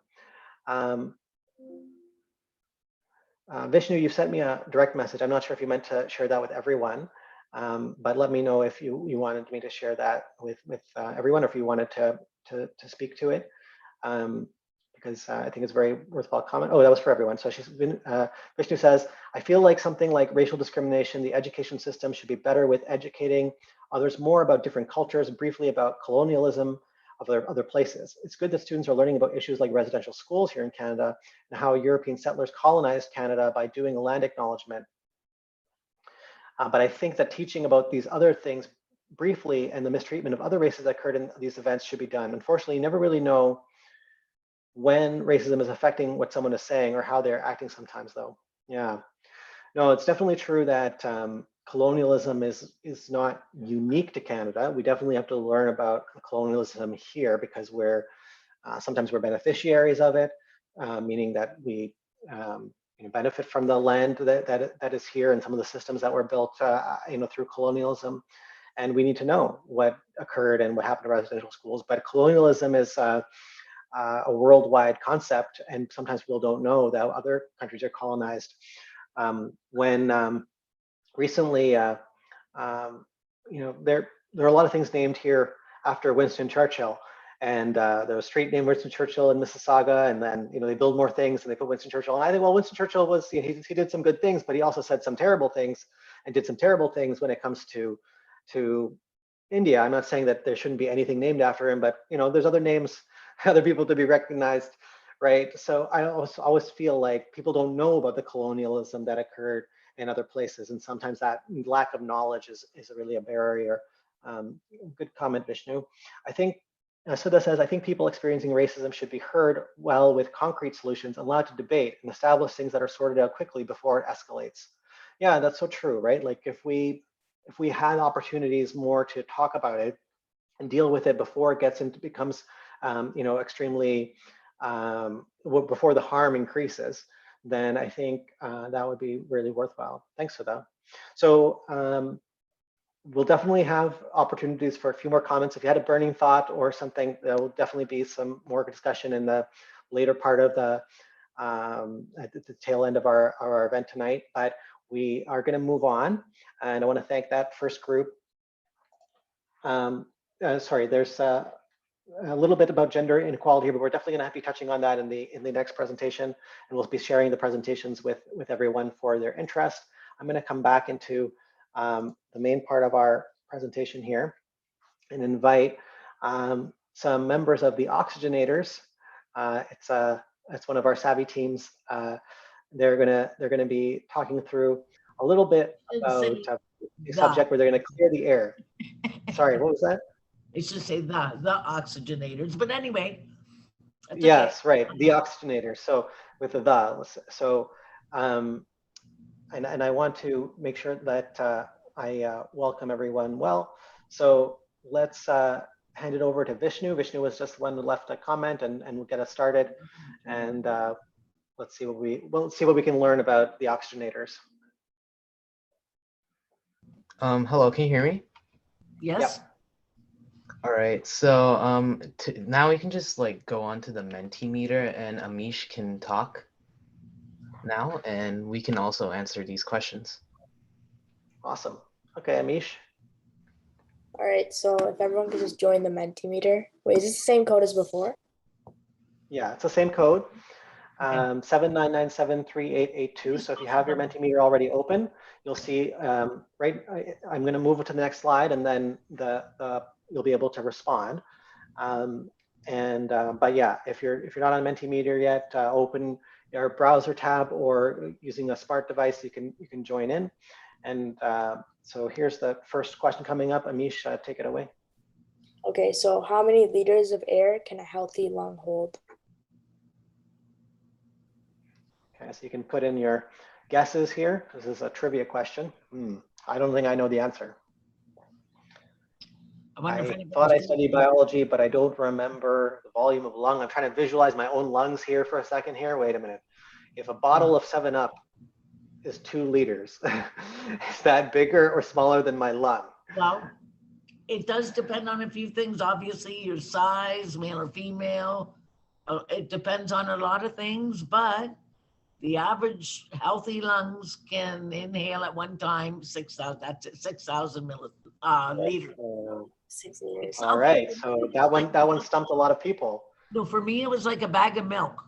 Vishnu, you sent me a direct message. I'm not sure if you meant to share that with everyone, but let me know if you wanted me to share that with everyone, or if you wanted to speak to it, because I think it's a very worthwhile comment. Oh, that was for everyone. So Vishnu says, I feel like something like racial discrimination, the education system should be better with educating others more about different cultures, briefly about colonialism of other places. It's good that students are learning about issues like residential schools here in Canada and how European settlers colonized Canada by doing a land acknowledgement. But I think that teaching about these other things briefly and the mistreatment of other races that occurred in these events should be done. Unfortunately, you never really know when racism is affecting what someone is saying or how they're acting sometimes, though. Yeah, no, it's definitely true that colonialism is not unique to Canada. We definitely have to learn about colonialism here, because sometimes we're beneficiaries of it, meaning that we benefit from the land that is here and some of the systems that were built, through colonialism. And we need to know what occurred and what happened to residential schools. But colonialism is a worldwide concept, and sometimes people don't know that other countries are colonized. When recently, there are a lot of things named here after Winston Churchill. And there was a street named Winston Churchill in Mississauga, and then they build more things and they put Winston Churchill. And I think, well, Winston Churchill was he did some good things, but he also said some terrible things and did some terrible things when it comes to India. I'm not saying that there shouldn't be anything named after him, but there's other names, other people to be recognized, right? So I always feel like people don't know about the colonialism that occurred in other places, and sometimes that lack of knowledge is really a barrier. Good comment, Vishnu. I think. Sudha says, I think people experiencing racism should be heard well with concrete solutions, allowed to debate and establish things that are sorted out quickly before it escalates. Yeah, that's so true, right? Like if we had opportunities more to talk about it and deal with it before it becomes, extremely, before the harm increases, then I think that would be really worthwhile. Thanks for that. So, we'll definitely have opportunities for a few more comments. If you had a burning thought or something, there will definitely be some more discussion in the later part of at the tail end of our event tonight. But we are going to move on, and I want to thank that first group. Sorry, there's a little bit about gender inequality here, but we're definitely going to be touching on that in the next presentation, and we'll be sharing the presentations with everyone for their interest. I'm going to come back into the main part of our presentation here and invite some members of the oxygenators. It's one of our savvy teams. They're gonna be talking through a little bit about a subject where they're gonna clear the air. Sorry, what was that? It should say the oxygenators, but anyway. Yes, okay. Right, the oxygenators. So with the. So and I want to make sure that I welcome everyone well. So let's hand it over to Vishnu. Vishnu was just the one who left a comment, and we'll get us started. And let's see what we can learn about the oxygenators. Hello, can you hear me? Yes. Yep. All right, so now we can just go on to the Mentimeter, and Amish can talk now, and we can also answer these questions. Awesome. Okay, Amish. All right, so if everyone could just join the Mentimeter. Wait, is this the same code as before? Yeah, it's the same code, 79973882. So if you have your Mentimeter already open, you'll see, right, I'm going to move it to the next slide, and then you'll be able to respond. But yeah, if you're not on Mentimeter yet, open your browser tab, or using a smart device, you can join in. And so here's the first question coming up. Amish, take it away. Okay, so how many liters of air can a healthy lung hold? Okay, so you can put in your guesses here. This is a trivia question. I don't think I know the answer. I thought I studied biology, but I don't remember the volume of lung. I'm trying to visualize my own lungs here for a second here. Wait a minute. If a bottle of 7-Up is 2 liters, is that bigger or smaller than my lung? Well, it does depend on a few things. Obviously, your size, male or female. It depends on a lot of things, but the average healthy lungs can inhale at one time 6,000. That's 6,000 liters. 6 liters. All right, so that one stumped a lot of people. No, for me it was like a bag of milk,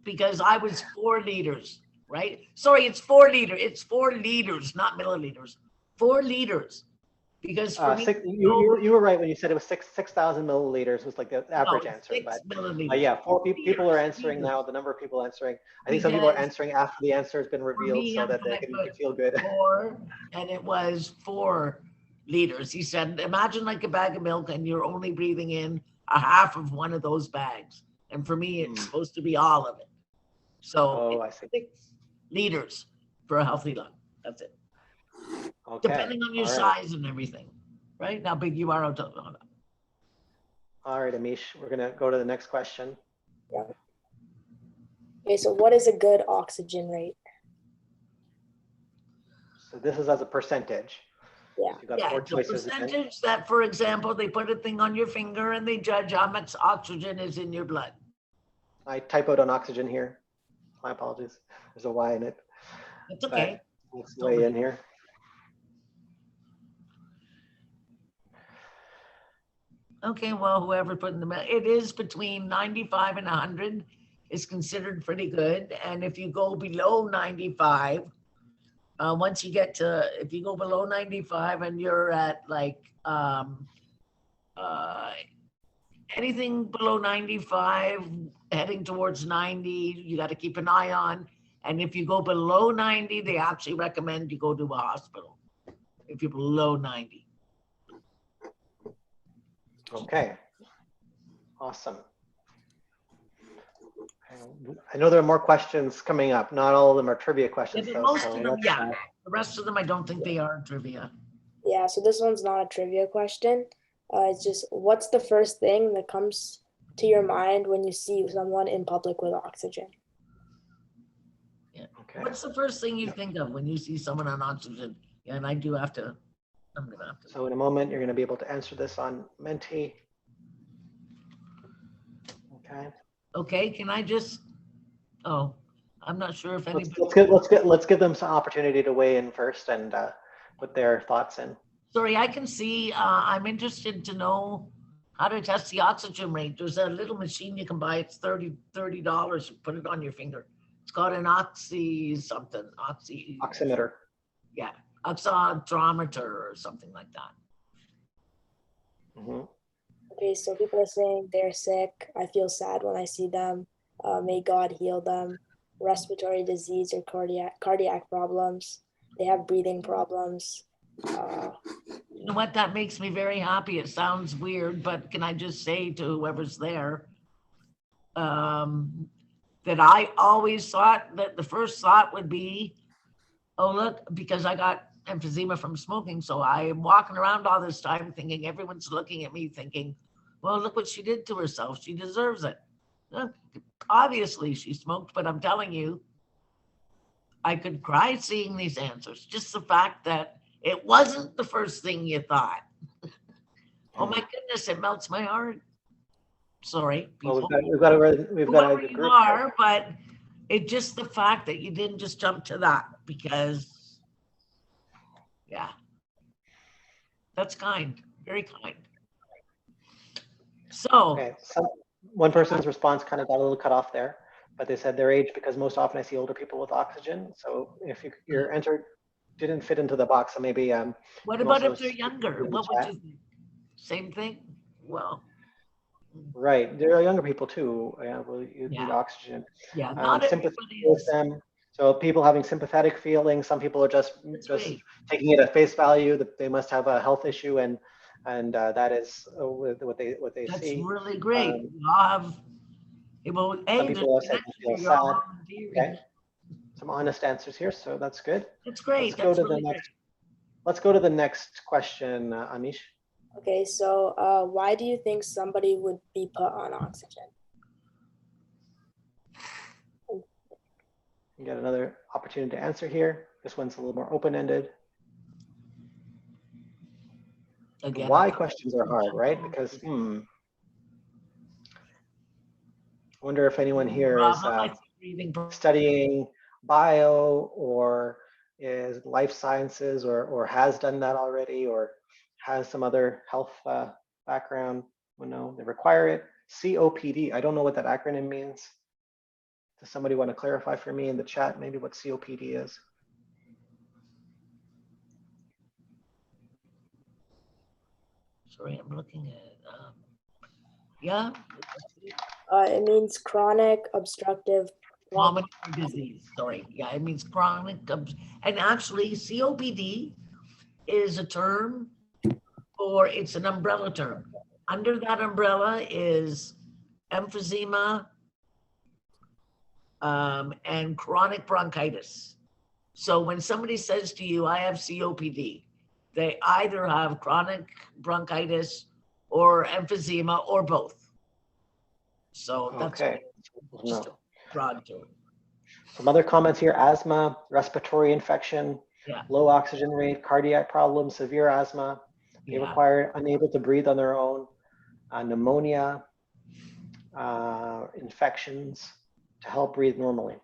because I was 4 liters, right? Sorry, it's 4 liters. It's 4 liters, not milliliters. 4 liters. Because for me, you were right when you said it was 6,000 milliliters was like the average answer. But yeah, 4 people are answering now. The number of people answering. I think some people are answering after the answer has been revealed, so that they can feel good. 4, and it was 4 liters. He said, imagine like a bag of milk, and you're only breathing in a half of one of those bags. And for me, it's supposed to be all of it. So I see. 6 liters for a healthy lung. That's it. Okay. Depending on your size and everything, right? How big you are. All right, Amish, we're going to go to the next question. Yeah. Okay, so what is a good oxygen rate? So this is as a percentage. Yeah. You've got Yeah, four it's a choices. Again. percentage that, for example, they put a thing on your finger and they judge how much oxygen is in your blood. I typoed on oxygen here. My apologies. There's a Y in it. It's okay. But let's weigh in here. Okay, well, whoever put in it is between 95 and 100 is considered pretty good. And if you go below 95, once you get to, if you go below 95 and you're at like anything below 95, heading towards 90, you got to keep an eye on. And if you go below 90, they actually recommend you go to a hospital if you're below 90. Okay, awesome. I know there are more questions coming up. Not all of them are trivia questions, Yeah, though. most So of them, yeah. The rest of them, I don't think they are trivia. Yeah, so this one's not a trivia question. It's just, what's the first thing that comes to your mind when you see someone in public with oxygen? Yeah. Okay. What's the first thing you think of when you see someone on oxygen? Yeah, and I do have to. I'm gonna have to. So in a moment, you're going to be able to answer this on Menti. Okay. Okay. Can I just? Oh, I'm not sure if anybody. Let's give them some opportunity to weigh in first and put their thoughts in. Sorry, I can see. I'm interested to know how to test the oxygen rate. There's a little machine you can buy. It's $30. Put it on your finger. It's called an oximeter. Yeah, oximeter or something like that. Mm-hmm. Okay, so people are saying they're sick. I feel sad when I see them. May God heal them. Respiratory disease or cardiac problems. They have breathing problems. You know what? That makes me very happy. It sounds weird, but can I just say to whoever's there that I always thought that the first thought would be, oh, look, because I got emphysema from smoking. So I'm walking around all this time thinking everyone's looking at me thinking, well, look what she did to herself. She deserves it. Obviously she smoked, but I'm telling you, I could cry seeing these answers. Just the fact that it wasn't the first thing you thought. Oh my goodness, it melts my heart. Sorry. Well, we've got a group are, here. But it just the fact that you didn't just jump to that because, yeah, that's kind, very kind. So, okay, one person's response kind of got a little cut off there, but they said their age because most often I see older people with oxygen. So if your answer didn't fit into the box, so maybe what about if they're younger? What would you think? Same thing? Well, right, there are younger people too. Yeah, well, you need oxygen. Yeah, not everybody with them. So people having sympathetic feelings. Some people are just taking it at face value that they must have a health issue, and that is what they see. That's really great. Some people say they feel sad. Okay. Some honest answers here, so that's good. That's great. Let's go to the next question, Amish. Okay, so why do you think somebody would be put on oxygen? You got another opportunity to answer here. This one's a little more open-ended. Again, why questions are hard, right? Because I wonder if anyone here is studying bio or is life sciences or has done that already or has some other health background. Well, no, they require it. COPD, I don't know what that acronym means. Does somebody want to clarify for me in the chat maybe what COPD is? Sorry, I'm looking at yeah. It means chronic obstructive pulmonary disease. Sorry, yeah, it means chronic. And actually, COPD is a term, or it's an umbrella term. Under that umbrella is emphysema and chronic bronchitis. So when somebody says to you, I have COPD, they either have chronic bronchitis or emphysema or both. So that's just a broad term. Some other comments here: asthma, respiratory infection, Yeah. low oxygen rate, cardiac problems, severe asthma. They Yeah. require unable to breathe on their own, pneumonia, infections to help breathe normally.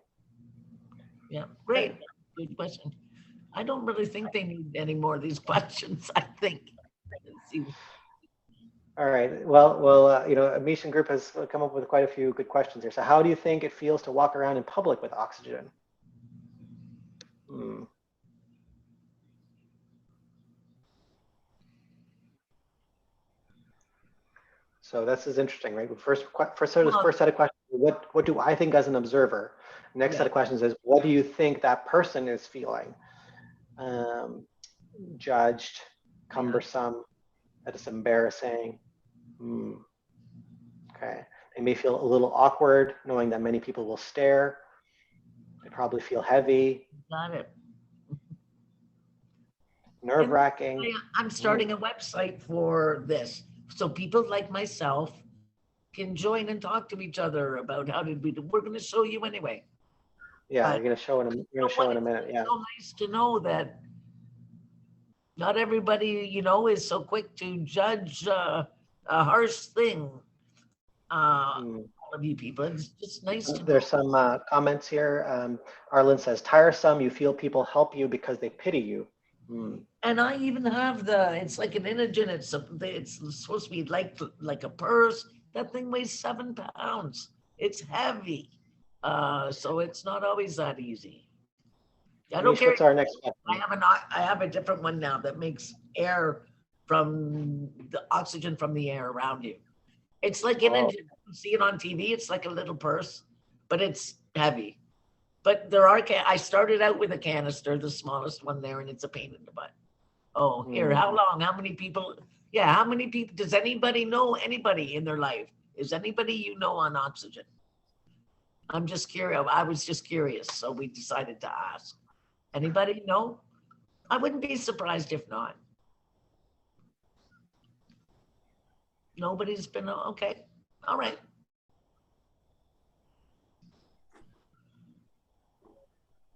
Yeah, great. Good question. I don't really think they need any more of these questions, I think. Let's see. All right. Well, Amish and group has come up with quite a few good questions here. So how do you think it feels to walk around in public with oxygen? So this is interesting, right? First set of questions, what do I think as an observer? Next set of questions is, what do you think that person is feeling? Judged, cumbersome, that is embarrassing. Okay. They may feel a little awkward knowing that many people will stare. They probably feel heavy. Got it. Nerve-wracking. I'm starting a website for this. So people like myself can join and talk to each other about how to be. We're going to show you anyway. Yeah, you're going to show in a minute. Yeah. It's so nice to know that not everybody, is so quick to judge a harsh thing. All of you people, it's just nice to There's some comments here. Arlen says, tiresome, you feel people help you because they pity you. And I even have it's like an Intergen, it's supposed to be like a purse. That thing weighs 7 pounds. It's heavy. So it's not always that easy. I don't care. What's our next question? I have a different one now that makes air from the oxygen from the air around you. It's like an engine. You see it on TV. It's like a little purse, but it's heavy. But I started out with a canister, the smallest one there, and it's a pain in the butt. Oh, here, how long? How many people? Yeah, how many people? Does anybody know anybody in their life? Is anybody you know on oxygen? I'm just curious. I was just curious, so we decided to ask. Anybody know? I wouldn't be surprised if not. Nobody's been, okay. All right.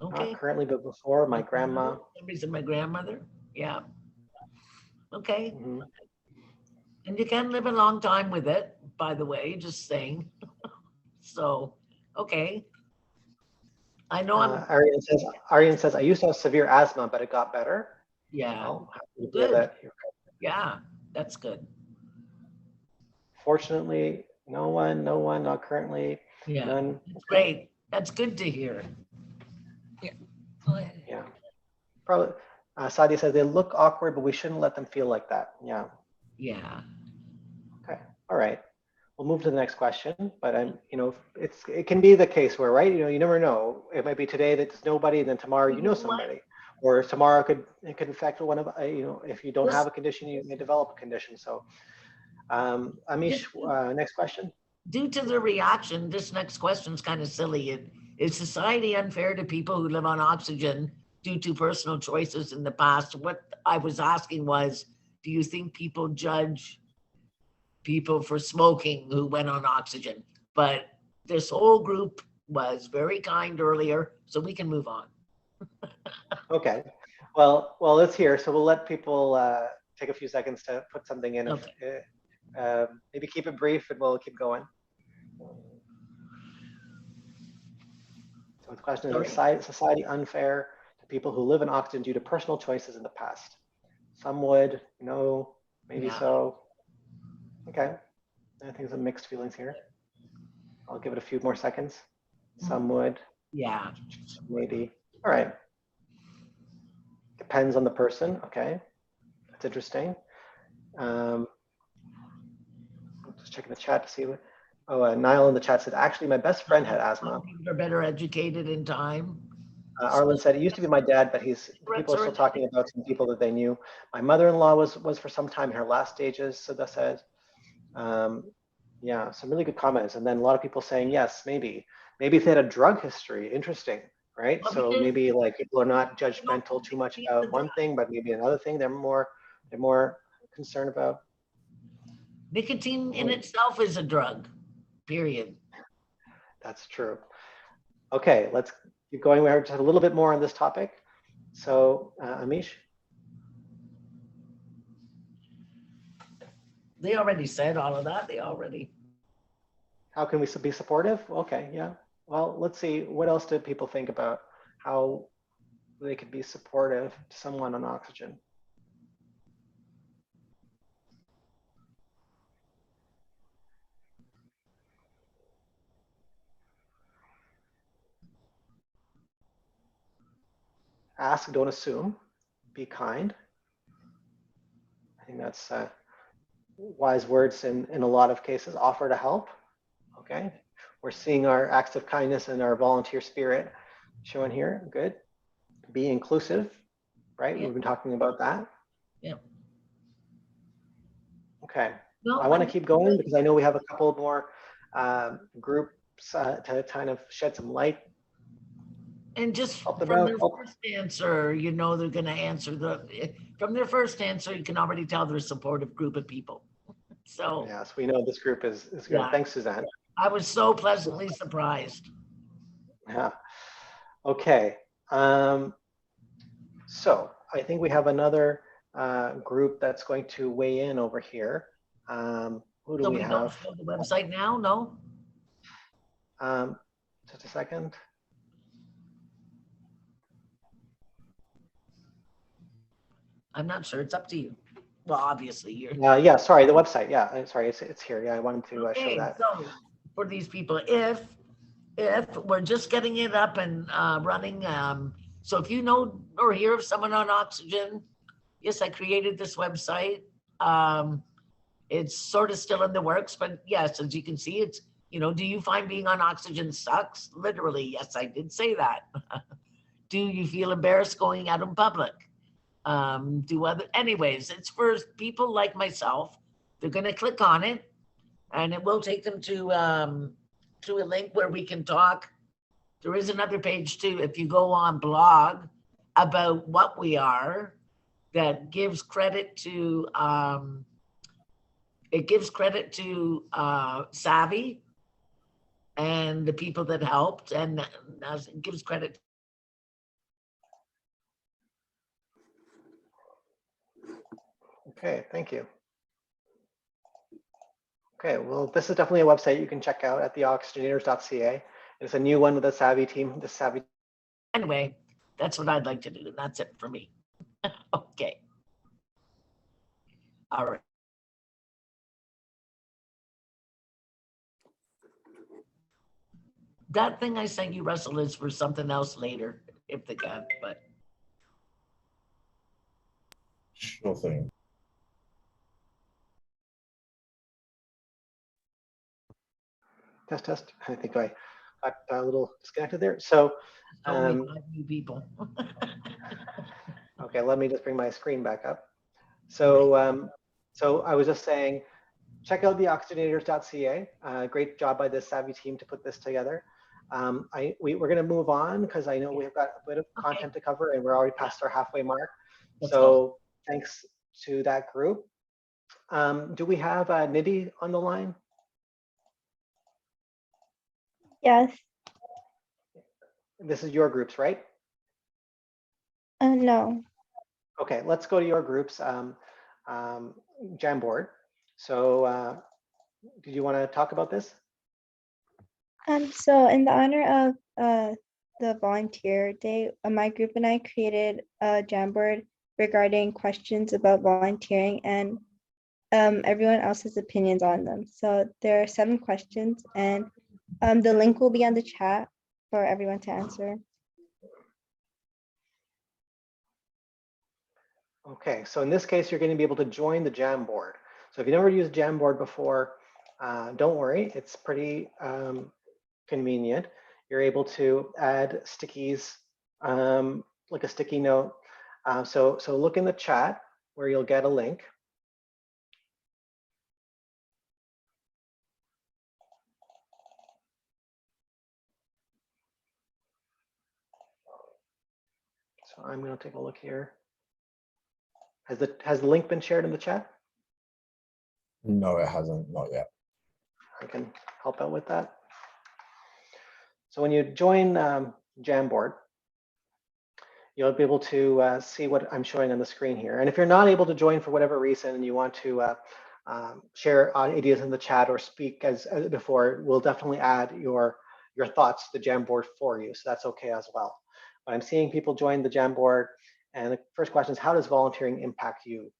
Okay. Not currently, but before, my grandma. Somebody said my grandmother. Yeah. Okay. And you can live a long time with it, by the way, just saying. So, okay. I know Aryan says, I used to have severe asthma, but it got better. Yeah. Well, good. Yeah, that's good. Fortunately, no one, not currently. Yeah. None. That's great. That's good to hear. Yeah. Probably. Sadia says they look awkward, but we shouldn't let them feel like that. Yeah. Yeah. Okay. All right. We'll move to the next question, but it can be the case where, right? You never know. It might be today that there's nobody, and then tomorrow you know somebody, or tomorrow it could affect one of if you don't have a condition, you may develop a condition. So, Amish, next question. Due to the reaction, this next question is kind of silly. Is society unfair to people who live on oxygen due to personal choices in the past? What I was asking was, do you think people judge people for smoking who went on oxygen? But this whole group was very kind earlier, so we can move on. Okay. Well, let's hear. So we'll let people take a few seconds to put something in. Okay. Maybe keep it brief, and we'll keep going. So the question is society unfair to people who live in oxygen due to personal choices in the past? Some would, no, maybe so. Okay. I think some mixed feelings here. I'll give it a few more seconds. Some would. Yeah. Maybe. All right. Depends on the person. Okay. That's interesting. Just checking the chat to see what. Niall in the chat said, actually, my best friend had asthma. People are better educated in time. Arlen said, it used to be my dad, but people are still talking about some people that they knew. My mother-in-law was for some time in her last stages, so that said. Yeah, some really good comments. And then a lot of people saying, yes, maybe if they had a drug history, interesting, right? So maybe like people are not judgmental too much about one thing, but maybe another thing they're more concerned about. Nicotine in itself is a drug, period. That's true. Okay, let's keep going. We have just a little bit more on this topic. So Amish? They already said all of that. They already. How can we be supportive? Okay, yeah. Well, let's see. What else do people think about how they could be supportive to someone on oxygen? Ask, don't assume. Be kind. I think that's wise words in a lot of cases. Offer to help. Okay. We're seeing our acts of kindness and our volunteer spirit shown here. Good. Be inclusive, right? Yeah. We've been talking about that. Yeah. Okay. No, I want to keep going because I know we have a couple more groups to kind of shed some light. And just Help them from out. their first answer, you know they're going to answer from their first answer, you can already tell they're a supportive group of people. So yes, we know this group is good. Yeah. Thanks, Suzanne. I was so pleasantly surprised. Yeah. Okay. So I think we have another group that's going to weigh in over here. Who do So we we have? don't show the website now? No? Just a second. I'm not sure. It's up to you. Well, obviously you're. Yeah, sorry, the website. Yeah, I'm sorry, it's here. Yeah, I wanted to show that. So for these people, if we're just getting it up and running, so if you know or hear of someone on oxygen, yes, I created this website. It's sort of still in the works, but yes, as you can see, it's, do you find being on oxygen sucks? Literally, yes, I did say that. Do you feel embarrassed going out in public? Anyways, it's for people like myself. They're going to click on it and it will take them to a link where we can talk. There is another page too. If you go on blog about what we are, that gives credit to, Savvy and the people that helped, and it gives credit. Okay, thank you. Okay, well, this is definitely a website you can check out at theoxygenators.ca. It's a new one with the Savvy team, the Savvy. Anyway, that's what I'd like to do, and that's it for me. Okay. All right. That thing I sent you, Russell, is for something else later, if they can, but. Sure thing. Test. I think I got a little disconnected there. So, new people. Okay, let me just bring my screen back up. So, so I was just saying, check out the oxygenators.ca. Great job by this Savvy team to put this together. We're going to move on because I know we've got a bit of content to cover and we're already past our halfway mark. So thanks to that group. Do we have Nidhi on the line? Yes. This is your groups, right? No. Okay, let's go to your groups Jamboard. So did you want to talk about this? So in the honor of the volunteer day, my group and I created a Jamboard regarding questions about volunteering, and everyone else's opinions on them. So there are 7 questions, and the link will be on the chat for everyone to answer. Okay, so in this case, you're going to be able to join the Jamboard. So if you've never used Jamboard before, don't worry, it's pretty convenient. You're able to add stickies, like a sticky note. So look in the chat where you'll get a link. So I'm going to take a look here. Has the link been shared in the chat? No, it hasn't, not yet. I can help out with that. So when you join Jamboard, you'll be able to see what I'm showing on the screen here. And if you're not able to join for whatever reason and you want to share ideas in the chat or speak as before, we'll definitely add your thoughts to the Jamboard for you. So that's okay as well. But I'm seeing people join the Jamboard. And the first question is, how does volunteering impact you?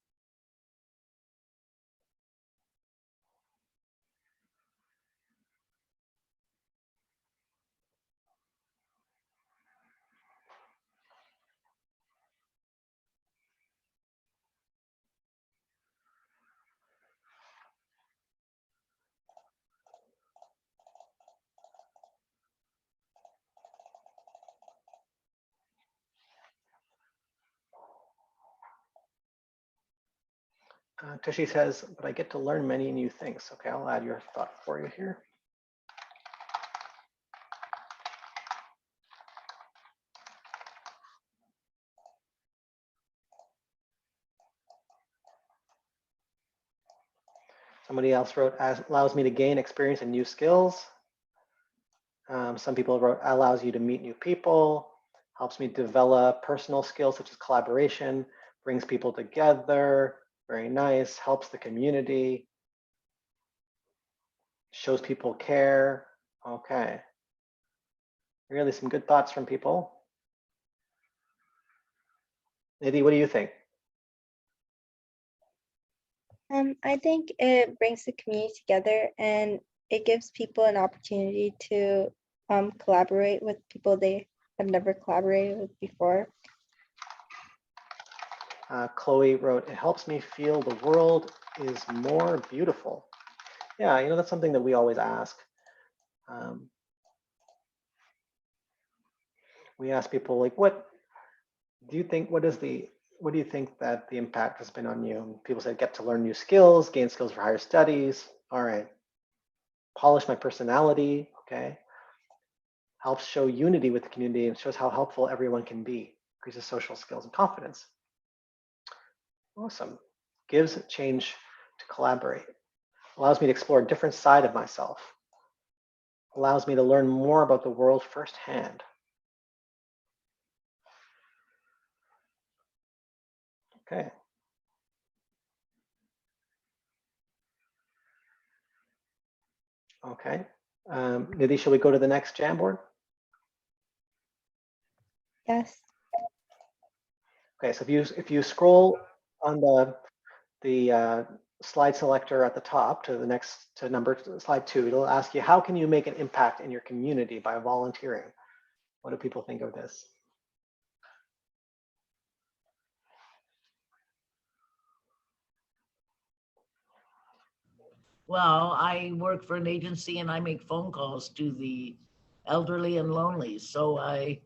Tushy says, but I get to learn many new things. Okay, I'll add your thought for you here. Somebody else wrote, allows me to gain experience and new skills. Some people wrote, allows you to meet new people, helps me develop personal skills such as collaboration, brings people together, very nice, helps the community, shows people care. Okay. Really some good thoughts from people. Nidhi, what do you think? I think it brings the community together and it gives people an opportunity to collaborate with people they have never collaborated with before. Chloe wrote, it helps me feel the world is more beautiful. Yeah, you know, that's something that we always ask. We ask people like, what do you think, what do you think that the impact has been on you? And people said, get to learn new skills, gain skills for higher studies. All right. Polish my personality. Okay. Helps show unity with the community and shows how helpful everyone can be. Increases social skills and confidence. Awesome. Gives change to collaborate. Allows me to explore a different side of myself. Allows me to learn more about the world firsthand. Okay. Okay. Nidhi, shall we go to the next Jamboard? Yes. Okay, so if you scroll on the slide selector at the top to the next slide 2, it'll ask you, how can you make an impact in your community by volunteering? What do people think of this? Well, I work for an agency and I make phone calls to the elderly and lonely. So I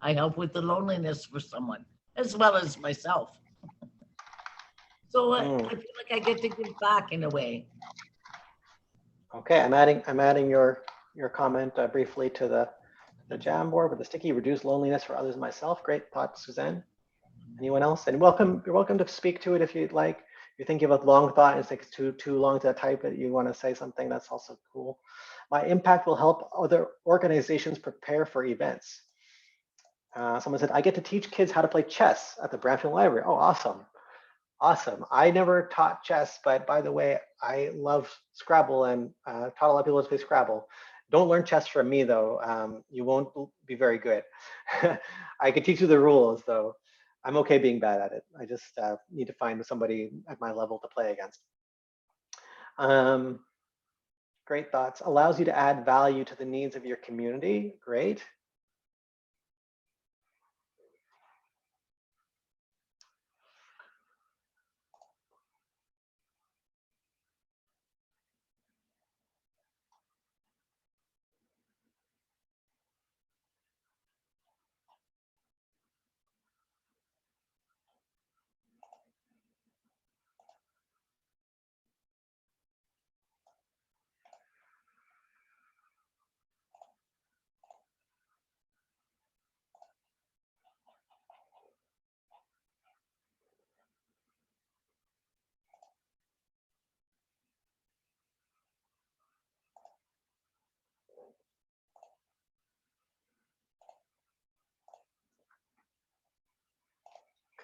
help with the loneliness for someone as well as myself. So I feel like I get to give back in a way. Okay, I'm adding your comment briefly to the Jamboard with the sticky, reduce loneliness for others and myself. Great thought, Suzanne. Anyone else? And you're welcome to speak to it if you'd like. If you think you have a long thought and it takes too long to type it, you want to say something, that's also cool. My impact will help other organizations prepare for events. Someone said, I get to teach kids how to play chess at the Brantford Library. Oh, awesome. Awesome. I never taught chess, but by the way, I love Scrabble and taught a lot of people to play Scrabble. Don't learn chess from me though. You won't be very good. I can teach you the rules though. I'm okay being bad at it. I just need to find somebody at my level to play against. Great thoughts. Allows you to add value to the needs of your community. Great.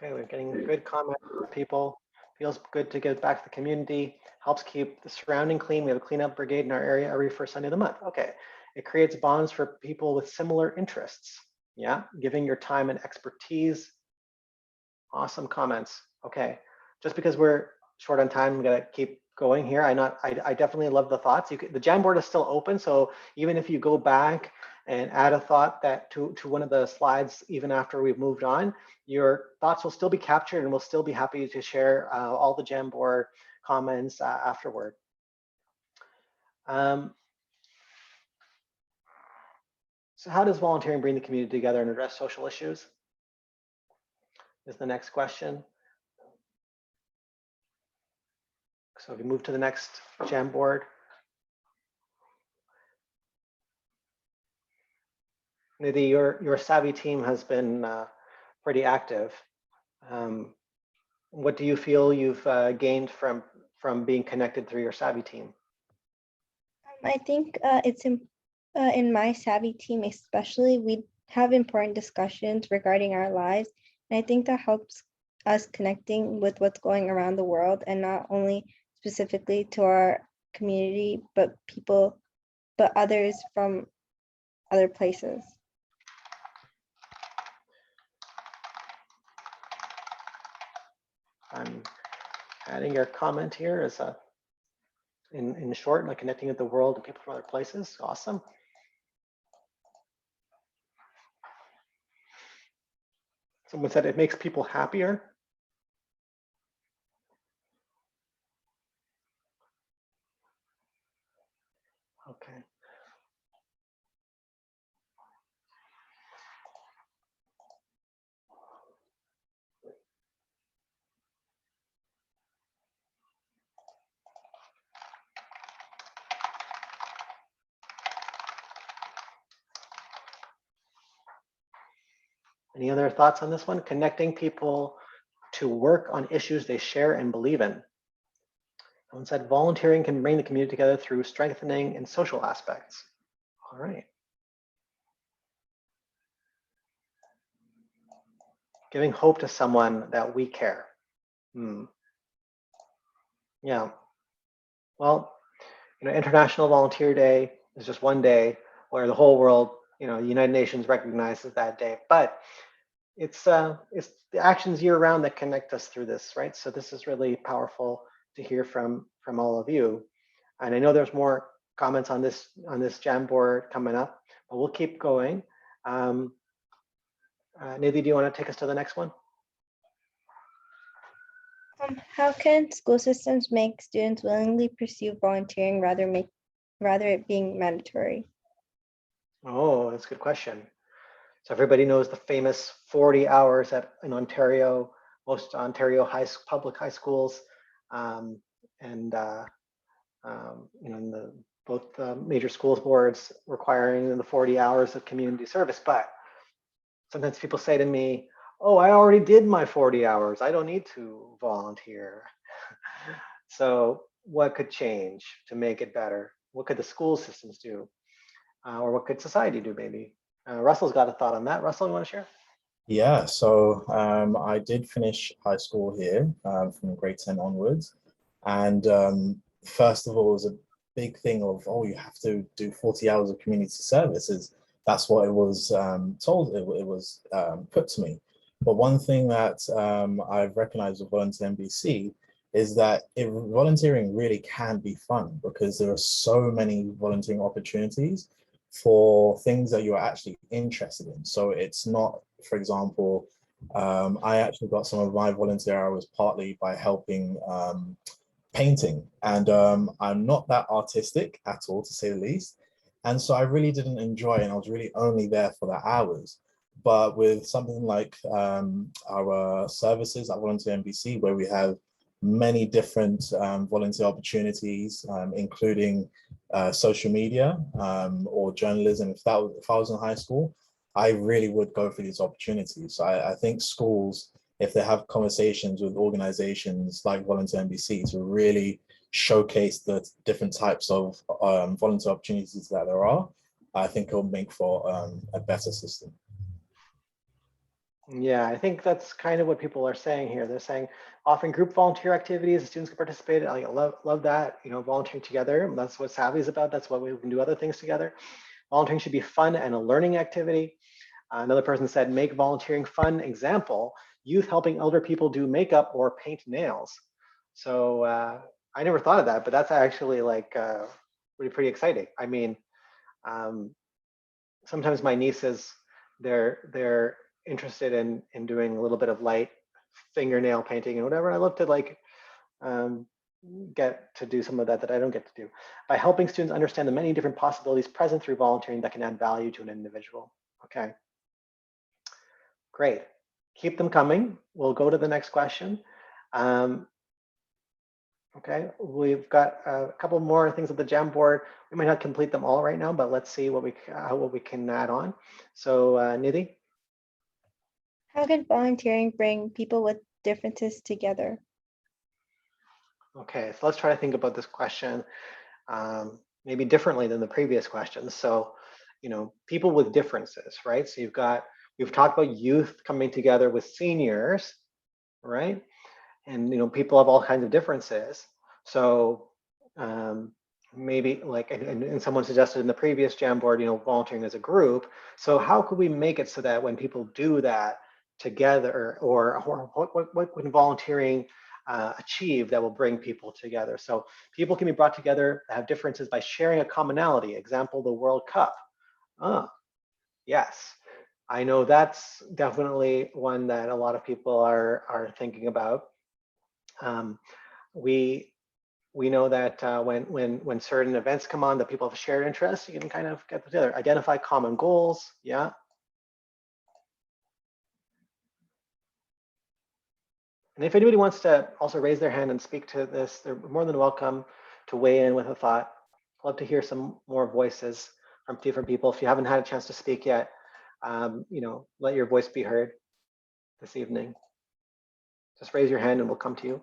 Okay, we're getting good comments from people. Feels good to give back to the community. Helps keep the surrounding clean. We have a cleanup brigade in our area every first Sunday of the month. Okay, it creates bonds for people with similar interests. Yeah, giving your time and expertise. Awesome comments. Okay, just because we're short on time, I'm gonna keep going here. I definitely love the thoughts. The Jamboard is still open, so even if you go back and add a thought that to one of the slides, even after we've moved on, your thoughts will still be captured, and we'll still be happy to share all the Jamboard comments afterward. So how does volunteering bring the community together and address social issues? Is the next question. So if we move to the next Jamboard. Nidhi, your Savvy team has been pretty active. What do you feel you've gained from being connected through your Savvy team? I think it's in my Savvy team especially, we have important discussions regarding our lives. And I think that helps us connecting with what's going around the world, and not only specifically to our community, but others from other places. I'm adding your comment here as in short, like connecting with the world and people from other places. Awesome. Someone said it makes people happier. Okay. Any other thoughts on this one? Connecting people to work on issues they share and believe in. Someone said volunteering can bring the community together through strengthening and social aspects. All right. Giving hope to someone that we care. Yeah. Well, International Volunteer Day is just one day where the whole world, the United Nations recognizes that day. But it's the actions year round that connect us through this, right? So this is really powerful to hear from all of you. And I know there's more comments on this Jamboard coming up, but we'll keep going. Nidhi, do you want to take us to the next one? How can school systems make students willingly pursue volunteering rather it being mandatory? Oh, that's a good question. So everybody knows the famous 40 hours in Ontario, most Ontario public high schools, and in both major schools boards requiring the 40 hours of community service. But sometimes people say to me, "Oh, I already did my 40 hours. I don't need to volunteer." So what could change to make it better? What could the school systems do? Or what could society do maybe? Russell's got a thought on that. Russell, you want to share? Yeah, so I did finish high school here from grade 10 onwards. And first of all, it was a big thing of, oh, you have to do 40 hours of community services. That's what it was told, it was put to me. But one thing that I've recognized with Volunteer NBC is that volunteering really can be fun, because there are so many volunteering opportunities for things that you're actually interested in. So it's not, for example, I actually got some of my volunteer hours partly by helping painting, and I'm not that artistic at all, to say the least. And so I really didn't enjoy it, and I was really only there for the hours. But with something like our services at Volunteer NBC, where we have many different volunteer opportunities, including social media or journalism. If I was in high school, I really would go for these opportunities. So I think schools, if they have conversations with organizations like Volunteer NBC to really showcase the different types of volunteer opportunities that there are, I think it'll make for a better system. Yeah, I think that's kind of what people are saying here. They're saying offering group volunteer activities, the students can participate. I love that, volunteering together. That's what Savvy is about. That's why we can do other things together. Volunteering should be fun and a learning activity. Another person said, make volunteering fun. Example, youth helping elder people do makeup or paint nails. So I never thought of that, but that's actually like pretty exciting. I mean, sometimes my nieces, they're interested in doing a little bit of light fingernail painting and whatever. I love to like get to do some of that I don't get to do by helping students understand the many different possibilities present through volunteering that can add value to an individual. Okay, great. Keep them coming. We'll go to the next question. Okay, we've got a couple more things at the Jamboard. We might not complete them all right now, but let's see what we can add on. So Nidhi? How can volunteering bring people with differences together? Okay, so let's try to think about this question maybe differently than the previous questions. So, people with differences, right? So we've talked about youth coming together with seniors, right? And people have all kinds of differences. So maybe like, and someone suggested in the previous Jamboard, volunteering as a group. So how could we make it so that when people do that together, or what can volunteering achieve that will bring people together? So people can be brought together that have differences by sharing a commonality. Example, the World Cup. Yes, I know that's definitely one that a lot of people are thinking about. We know that when certain events come on that people have shared interests, you can kind of get together, identify common goals. Yeah. And if anybody wants to also raise their hand and speak to this, they're more than welcome to weigh in with a thought. I'd love to hear some more voices from different people. If you haven't had a chance to speak yet, let your voice be heard this evening. Just raise your hand and we'll come to you.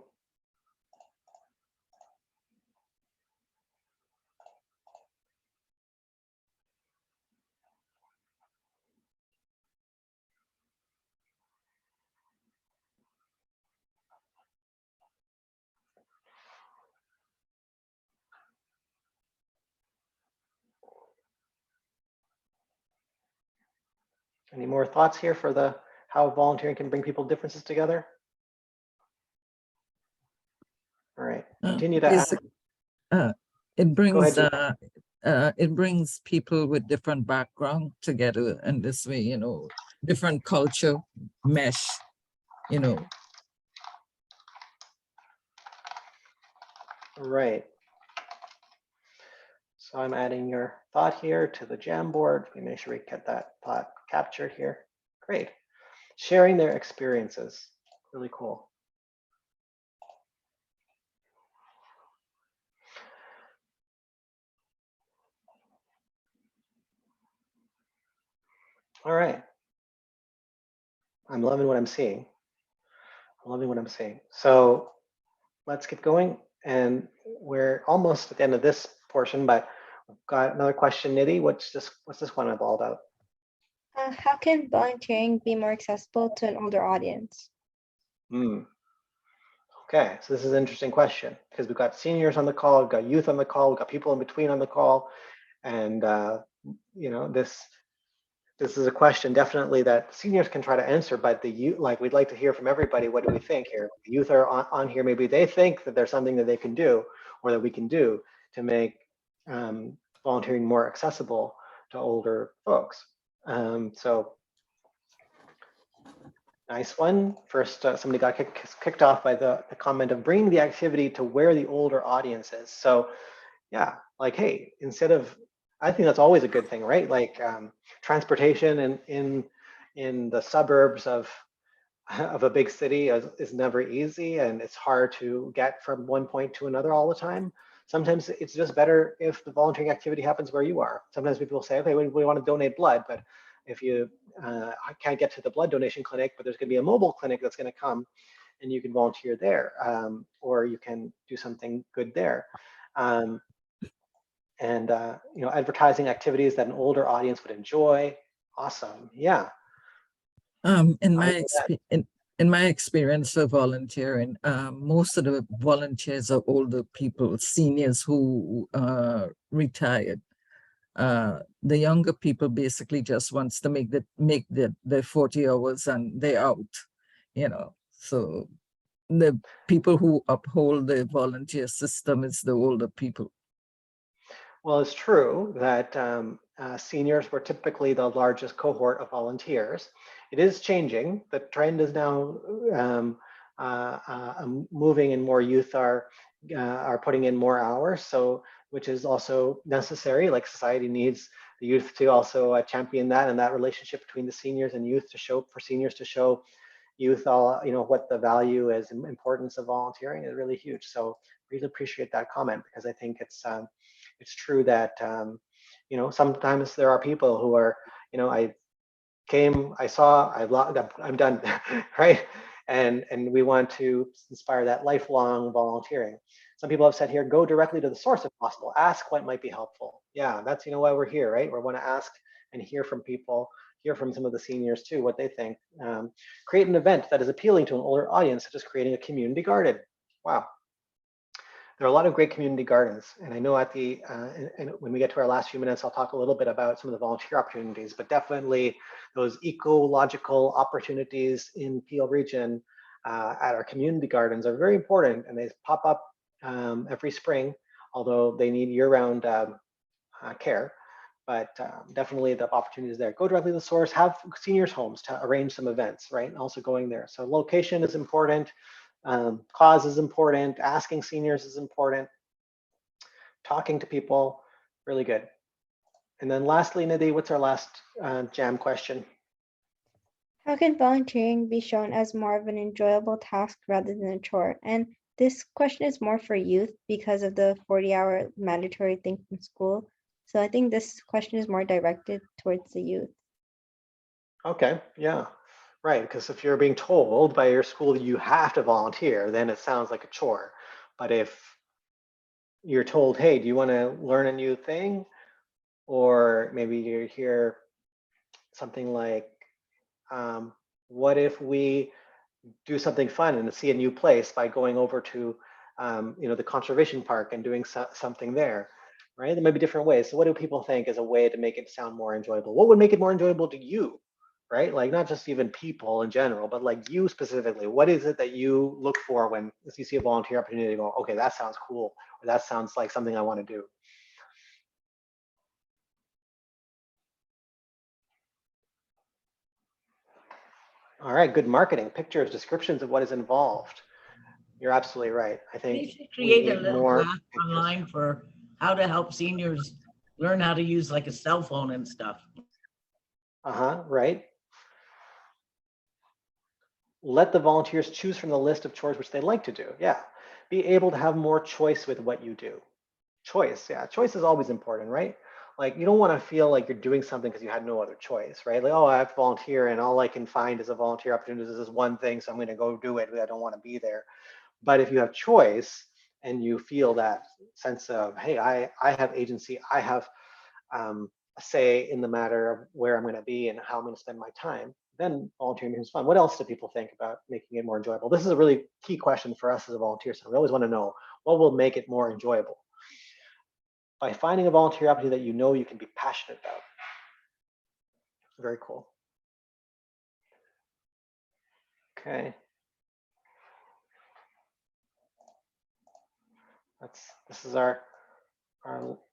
Any more thoughts here for how volunteering can bring people differences together? All right, continue to ask. It brings people with different background together, and this way, different culture mesh, Right. So I'm adding your thought here to the Jamboard. We make sure we get that thought captured here. Great. Sharing their experiences. Really cool. All right. I'm loving what I'm seeing. So let's get going. And we're almost at the end of this portion, but we've got another question, Nidhi. What's this one all about? How can volunteering be more accessible to an older audience? Okay, so this is an interesting question because we've got seniors on the call, we've got youth on the call, we've got people in between on the call, and this is a question definitely that seniors can try to answer, but the youth, we'd like to hear from everybody. What do we think here? The youth are on here. Maybe they think that there's something that they can do or that we can do to make volunteering more accessible to older folks. So nice one. First, somebody got kicked off by the comment of bringing the activity to where the older audience is. So yeah, hey, instead of, I think that's always a good thing, right? Transportation in the suburbs of a big city is never easy, and it's hard to get from one point to another all the time. Sometimes it's just better if the volunteering activity happens where you are. Sometimes people say, okay, we want to donate blood, but if you can't get to the blood donation clinic, but there's going to be a mobile clinic that's going to come, and you can volunteer there, or you can do something good there. And advertising activities that an older audience would enjoy. Awesome. Yeah. In I my know that. in my experience of volunteering, most of the volunteers are older people, seniors who retired. The younger people basically just wants to make the 40 hours and they're out, you know. So the people who uphold the volunteer system is the older people. Well, it's true that seniors were typically the largest cohort of volunteers. It is changing. The trend is now moving, and more youth are putting in more hours. So, which is also necessary. Like society needs the youth to also champion that, and that relationship between the seniors and youth to show for seniors to show youth all what the value is and importance of volunteering is really huge. So really appreciate that comment, because I think it's true that sometimes there are people who are I came, I saw, I'm done, right? And we want to inspire that lifelong volunteering. Some people have said here, go directly to the source if possible. Ask what might be helpful. Yeah, that's why we're here, right? We want to ask and hear from people, hear from some of the seniors too, what they think. Create an event that is appealing to an older audience, such as creating a community garden. Wow. There are a lot of great community gardens, and I know at the and when we get to our last few minutes, I'll talk a little bit about some of the volunteer opportunities, but definitely those ecological opportunities in Peel region at our community gardens are very important, and they pop up every spring, although they need year-round care. But definitely the opportunities there. Go directly to the source, have seniors homes to arrange some events, right? And also going there. So location is important. Cause is important, asking seniors is important, talking to people, really good. And then lastly, Nidhi, what's our last jam question? How can volunteering be shown as more of an enjoyable task rather than a chore? And this question is more for youth because of the 40-hour mandatory thing from school. So I think this question is more directed towards the youth. Okay, yeah, right. Because if you're being told by your school you have to volunteer, then it sounds like a chore. But if you're told, hey, do you want to learn a new thing? Or maybe you hear something like, what if we do something fun and see a new place by going over to the conservation park and doing something there, right? There may be different ways. So what do people think is a way to make it sound more enjoyable? What would make it more enjoyable to you, right? Like not just even people in general, but like you specifically. What is it that you look for when you see a volunteer opportunity, go, okay, that sounds cool, or that sounds like something I want to do? All right, good marketing, pictures, descriptions of what is involved. You're absolutely right. I They think should we create a need little more app pictures. online for how to help seniors learn how to use like a cell phone and stuff. Right. Let the volunteers choose from the list of chores which they like to do. Yeah. Be able to have more choice with what you do. Choice. Yeah. Choice is always important, right? Like you don't want to feel like you're doing something because you had no other choice, right? Like, oh, I have to volunteer and all I can find is a volunteer opportunity is this one thing, so I'm going to go do it. I don't want to be there. But if you have choice and you feel that sense of, hey, I have agency, I have a say in the matter of where I'm going to be and how I'm going to spend my time, then volunteering is fun. What else do people think about making it more enjoyable? This is a really key question for us as a volunteer center. We always want to know what will make it more enjoyable. By finding a volunteer opportunity that you can be passionate about. Very cool. Okay. This is our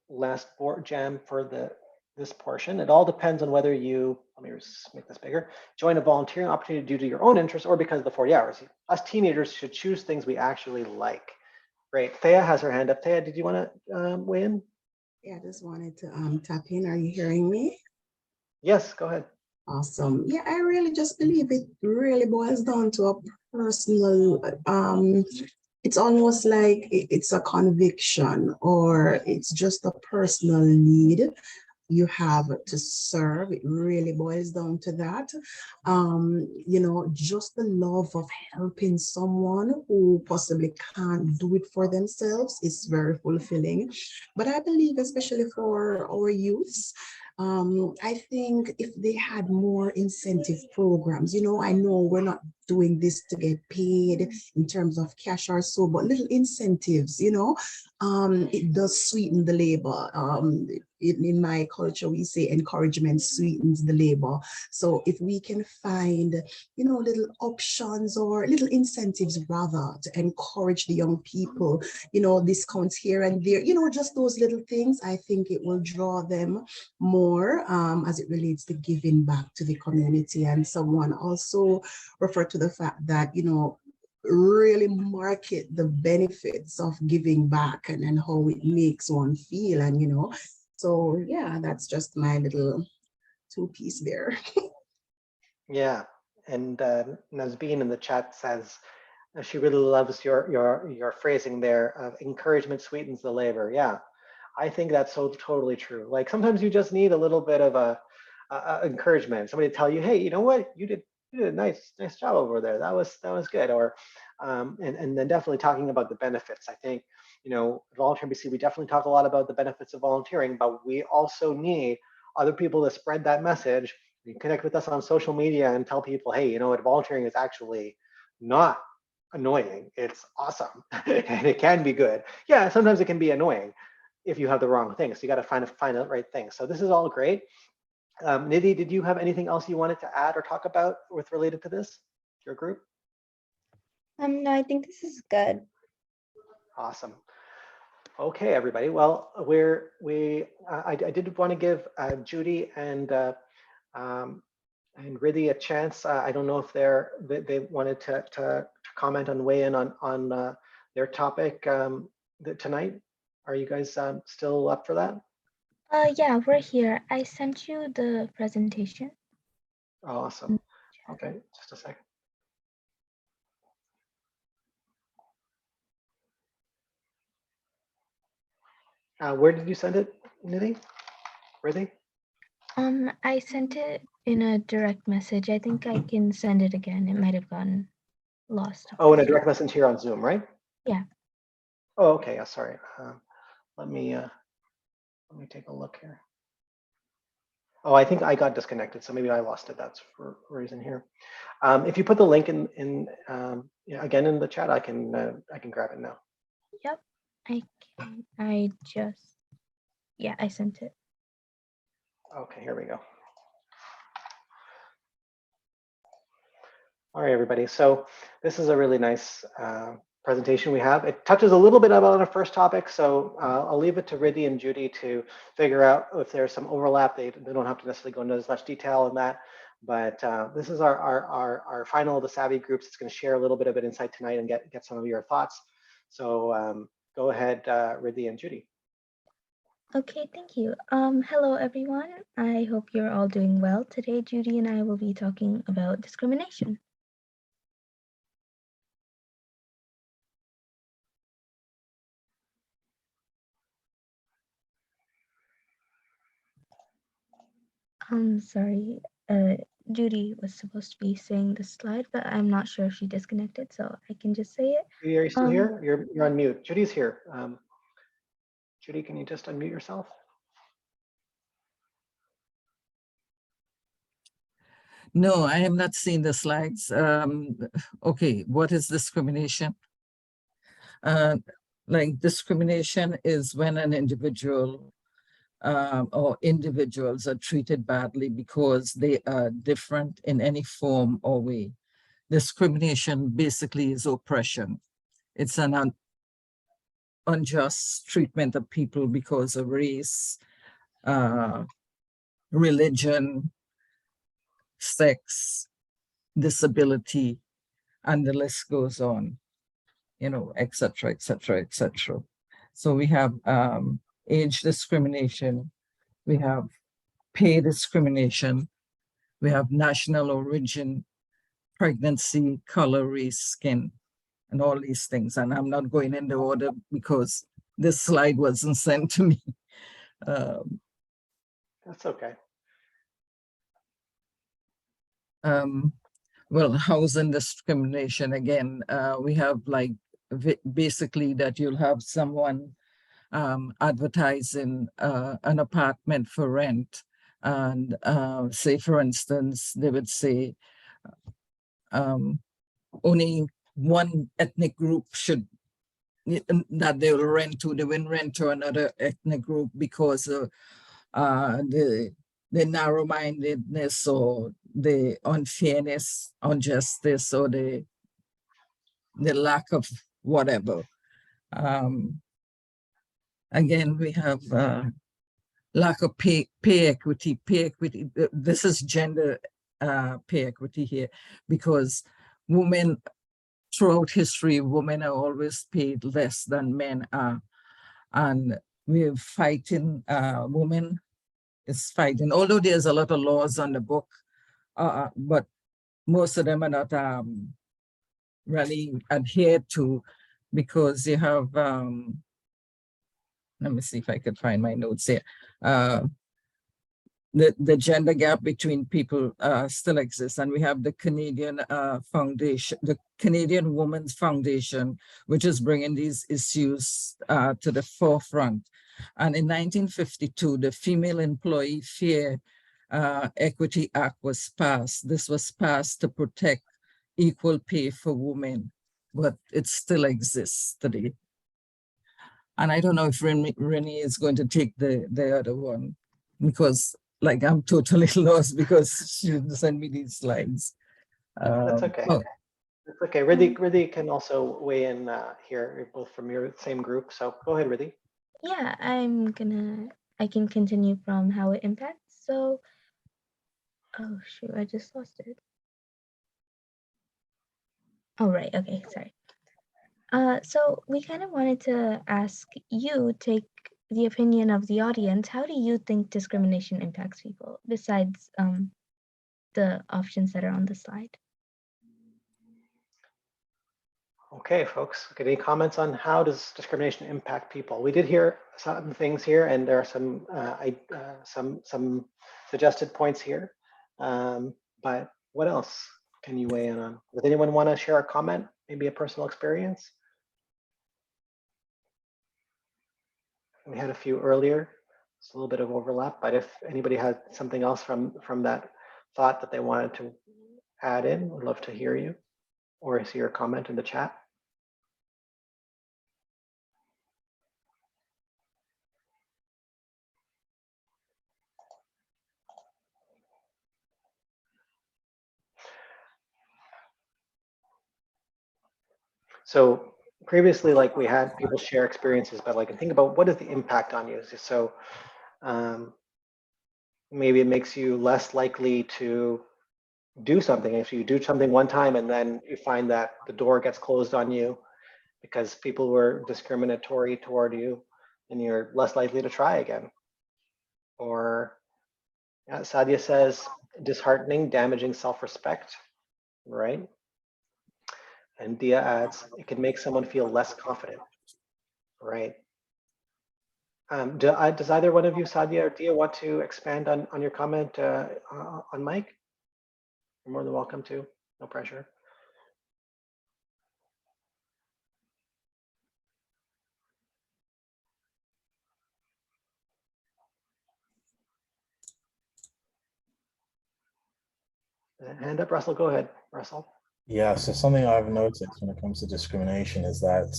last board jam for this portion. It all depends on whether you, let me just make this bigger, join a volunteering opportunity due to your own interest or because of the 40 hours. Us teenagers should choose things we actually like. Great. Thea has her hand up. Thea, did you want to weigh in? Yeah, I just wanted to tap in. Are you hearing me? Yes, go ahead. Awesome. Yeah, I really just believe it really boils down to a personal, it's almost like it's a conviction or it's just a personal need you have to serve. It really boils down to that. Just the love of helping someone who possibly can't do it for themselves is very fulfilling. But I believe, especially for our youths, I think if they had more incentive programs, I know we're not doing this to get paid in terms of cash or so, but little incentives, it does sweeten the labor. In my culture, we say encouragement sweetens the labor. So if we can find, little options or little incentives rather to encourage the young people, discounts here and there, just those little things, I think it will draw them more as it relates to giving back to the community. And someone also referred to the fact that, really market the benefits of giving back and how it makes one feel. And, so yeah, that's just my little two-piece there. Yeah, and Nazbeen in the chat says she really loves your phrasing there of encouragement sweetens the labor. Yeah, I think that's so totally true. Like sometimes you just need a little bit of a encouragement. Somebody to tell you, hey, you know what, you did a nice job over there. That was good. Or and then definitely talking about the benefits. I think Volunteer BC, we definitely talk a lot about the benefits of volunteering, but we also need other people to spread that message. You can connect with us on social media and tell people, hey, what, volunteering is actually not annoying. It's awesome and it can be good. Yeah, sometimes it can be annoying if you have the wrong thing. So you got to find the right thing. So this is all great. Nidhi, did you have anything else you wanted to add or talk about with related to this, your group? No, I think this is good. Awesome. Okay, everybody. Well, I did want to give Judy and Riddhi a chance. I don't know if they wanted to comment and weigh in on their topic tonight. Are you guys still up for that? Yeah, we're here. I sent you the presentation. Awesome. Okay, just a second. Where did you send it, Nidhi? Riddhi? I sent it in a direct message. I think I can send it again. It might have gotten lost. Oh, in a direct message here on Zoom, right? Yeah. Oh, okay. Yeah, sorry. Let me take a look here. Oh, I think I got disconnected, so maybe I lost it. That's for a reason here. If you put the link in again in the chat, I can grab it now. Yep, I can. I sent it. Okay, here we go. All right, everybody. So this is a really nice presentation we have. It touches a little bit about our first topic, so I'll leave it to Riddhi and Judy to figure out if there's some overlap. They don't have to necessarily go into as much detail on that, but this is our final of the Savvy groups. It's going to share a little bit of an insight tonight and get some of your thoughts. So go ahead, Riddhi and Judy. Okay, thank you. Hello, everyone. I hope you're all doing well. Today, Judy and I will be talking about discrimination. I'm sorry, Judy was supposed to be saying the slide, but I'm not sure if she disconnected, so I can just say it. Judy, are you still here? You're on mute. Judy's here. Judy, can you just unmute yourself? No, I have not seen the slides. Okay, what is discrimination? Like discrimination is when an individual or individuals are treated badly because they are different in any form or way. Discrimination basically is oppression. It's an unjust treatment of people because of race, religion, sex, disability, and the list goes on, et cetera, et cetera, et cetera. So we have age discrimination, we have pay discrimination, we have national origin, pregnancy, color, race, skin, and all these things. And I'm not going in the order because this slide wasn't sent to me. That's okay. Well, housing discrimination, again, we have like basically that you'll have someone advertising an apartment for rent, And say, for instance, they would say only one ethnic group should that they will rent to. They will rent to another ethnic group because of the narrow-mindedness or the unfairness, injustice, or the lack of whatever. Again, we have lack of pay equity. This is gender pay equity here, because women throughout history, women are always paid less than men are, and we're fighting. Women is fighting, although there's a lot of laws on the book, but most of them are not really adhered to, because you have let me see if I could find my notes here. The gender gap between people still exists, and we have the Canadian Foundation, the Canadian Women's Foundation, which is bringing these issues to the forefront. And in 1952, the Female Employee Fair Equity Act was passed. This was passed to protect equal pay for women, but it still exists today. And I don't know if Renee is going to take the other one, because like I'm totally lost because she didn't send me these slides. That's okay. Oh. That's okay. Riddhi can also weigh in here, both from your same group. So go ahead, Riddhi. Yeah, I can continue from how it impacts. So, oh shoot, I just lost it. Oh, right, okay, sorry. So we kind of wanted to ask you, take the opinion of the audience. How do you think discrimination impacts people, besides the options that are on the slide? Okay, folks, any comments on how does discrimination impact people? We did hear some things here, and there are some suggested points here. But what else can you weigh in on? Does anyone want to share a comment, maybe a personal experience? We had a few earlier. It's a little bit of overlap, but if anybody had something else from that thought that they wanted to add in, we'd love to hear you or see your comment in the chat. So previously, like we had people share experiences, but like think about what is the impact on you. So maybe it makes you less likely to do something. If you do something one time and then you find that the door gets closed on you because people were discriminatory toward you, then you're less likely to try again. Or Sadia says, disheartening, damaging self-respect, right? And Dia adds, it can make someone feel less confident, right? Does either one of you, Sadia or Dia, want to expand on your comment on Mike? You're more than welcome to, no pressure. Hand up, Russell, go ahead, Russell. Yeah, so something I've noticed when it comes to discrimination is that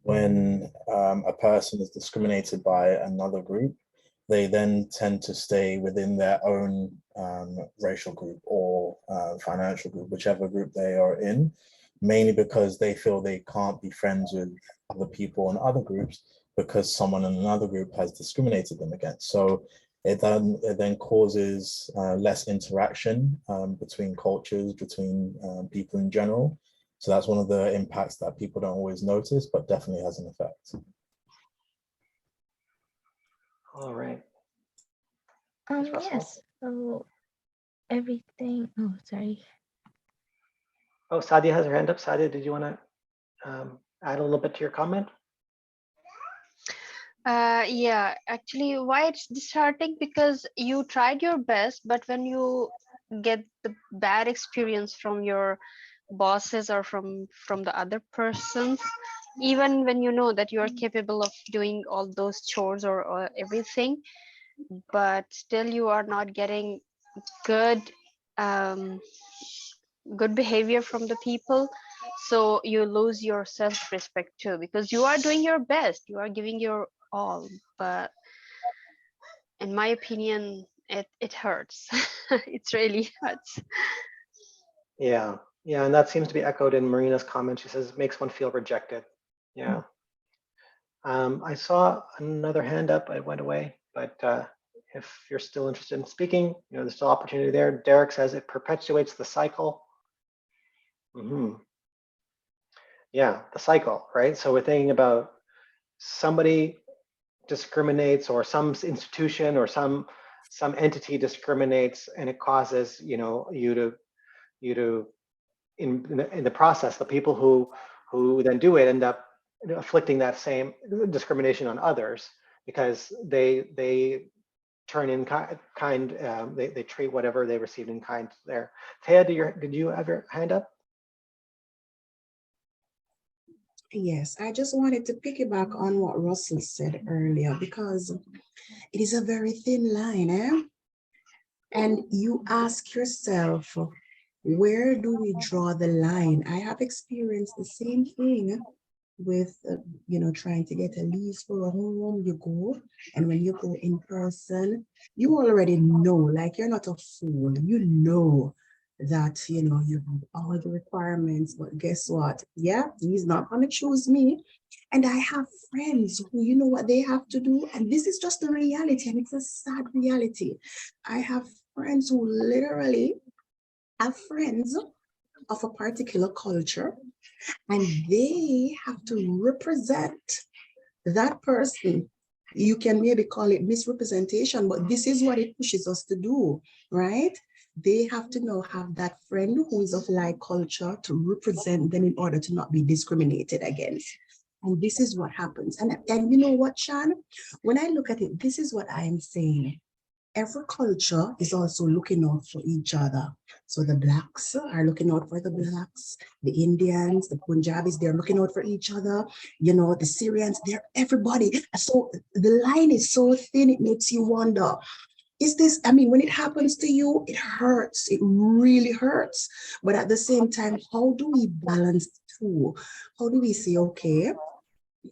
when a person is discriminated by another group, they then tend to stay within their own racial group or financial group, whichever group they are in, mainly because they feel they can't be friends with other people in other groups because someone in another group has discriminated them against. So it then causes less interaction between cultures, between people in general. So that's one of the impacts that people don't always notice, but definitely has an effect. All right. Yes. So everything. Oh, sorry. Oh, Sadia has her hand up. Sadia, did you want to add a little bit to your comment? Yeah, actually, why it's disheartening, because you tried your best, but when you get the bad experience from your bosses or from the other persons, even when you know that you are capable of doing all those chores or everything, but still you are not getting good good behavior from the people, so you lose your self-respect too, because you are doing your best, you are giving your all, but in my opinion it hurts. It really hurts. Yeah, yeah, and that seems to be echoed in Marina's comment. She says it makes one feel rejected. Yeah. I saw another hand up. It went away, but if you're still interested in speaking, there's still opportunity there. Derek says it perpetuates the cycle. Yeah, the cycle, right? So we're thinking about somebody discriminates, or some institution or some entity discriminates, and it causes you to in the process, the people who then do it end up afflicting that same discrimination on others, because they turn in kind, they treat whatever they received in kind there. Taya, did you have your hand up? Yes, I just wanted to piggyback on what Russell said earlier, because it is a very thin line, eh? And you ask yourself, where do we draw the line? I have experienced the same thing with, trying to get a lease for a home. You go, and when you go in person, you already know, like, you're not a fool. You know that, you have all the requirements, but guess what? Yeah, he's not going to choose me. And I have friends who, you know what they have to do? And this is just the reality, and it's a sad reality. I have friends who literally have friends of a particular culture, and they have to represent that person. You can maybe call it misrepresentation, but this is what it pushes us to do, right? They have to now have that friend who is of like culture to represent them in order to not be discriminated against. And this is what happens. And you know what, Sean? When I look at it, this is what I am saying. Every culture is also looking out for each other. So the Blacks are looking out for the Blacks, the Indians, the Punjabis, they're looking out for each other. The Syrians, they're everybody. So the line is so thin, it makes you wonder, is this, when it happens to you, it hurts. It really hurts. But at the same time, how do we balance the two? How do we say, okay,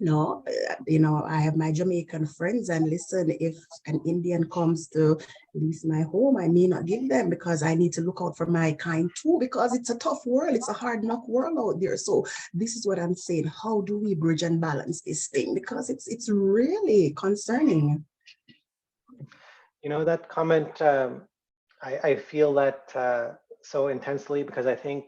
I have my Jamaican friends, and listen, if an Indian comes to lease my home, I may not give them, because I need to look out for my kind too, because it's a tough world. It's a hard knock world out there. So this is what I'm saying. How do we bridge and balance this thing? Because it's really concerning. That comment, I feel that so intensely, because I think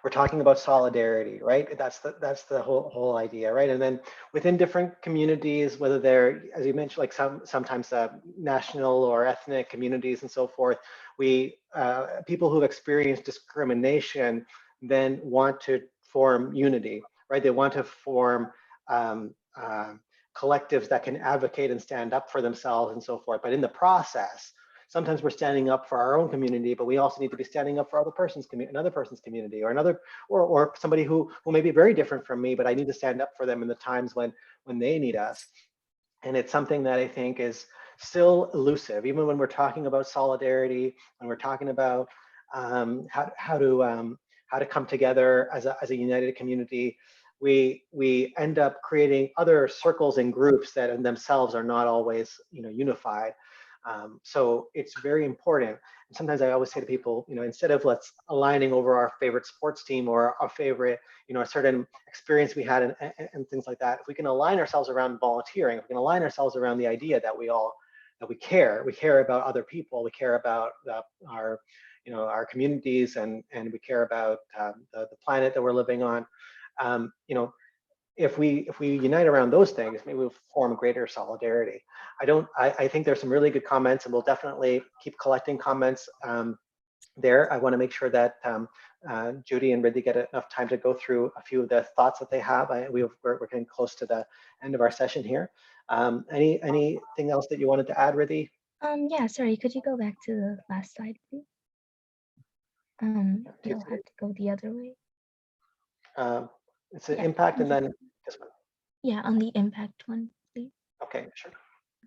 we're talking about solidarity, right? That's the whole idea, right? And then within different communities, whether they're, as you mentioned, like sometimes national or ethnic communities and so forth, we people who've experienced discrimination then want to form unity, right? They want to form collectives that can advocate and stand up for themselves and so forth. But in the process, sometimes we're standing up for our own community, but we also need to be standing up for another person's community, or somebody who may be very different from me, but I need to stand up for them in the times when they need us. And it's something that I think is still elusive, even when we're talking about solidarity, when we're talking about how to come together as a united community. We end up creating other circles and groups that in themselves are not always unified. So it's very important. And sometimes I always say to people, instead of let's aligning over our favorite sports team or our favorite, a certain experience we had and things like that, if we can align ourselves around volunteering, if we can align ourselves around the idea that we care about other people, we care about our communities, and we care about the planet that we're living on. If we unite around those things, maybe we'll form greater solidarity. I think there's some really good comments, and we'll definitely keep collecting comments there. I want to make sure that Judy and Ridley get enough time to go through a few of the thoughts that they have. We're getting close to the end of our session here. Anything else that you wanted to add, Ridley? Yeah, sorry, could you go back to the last slide, please? You'll have to go the other way. It's an impact, and then this one. Yeah, on the impact one, please. Okay, sure.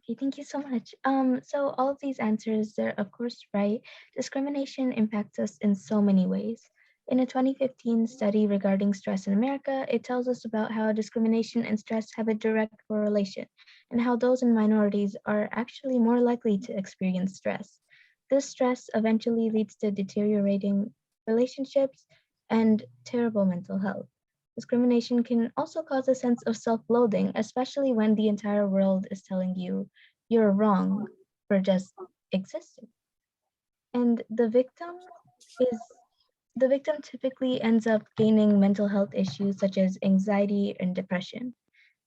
Okay, thank you so much. So all of these answers, they're of course right. Discrimination impacts us in so many ways. In a 2015 study regarding stress in America, it tells us about how discrimination and stress have a direct correlation, and how those in minorities are actually more likely to experience stress. This stress eventually leads to deteriorating relationships and terrible mental health. Discrimination can also cause a sense of self-loathing, especially when the entire world is telling you you're wrong for just existing. And is the victim typically ends up gaining mental health issues such as anxiety and depression.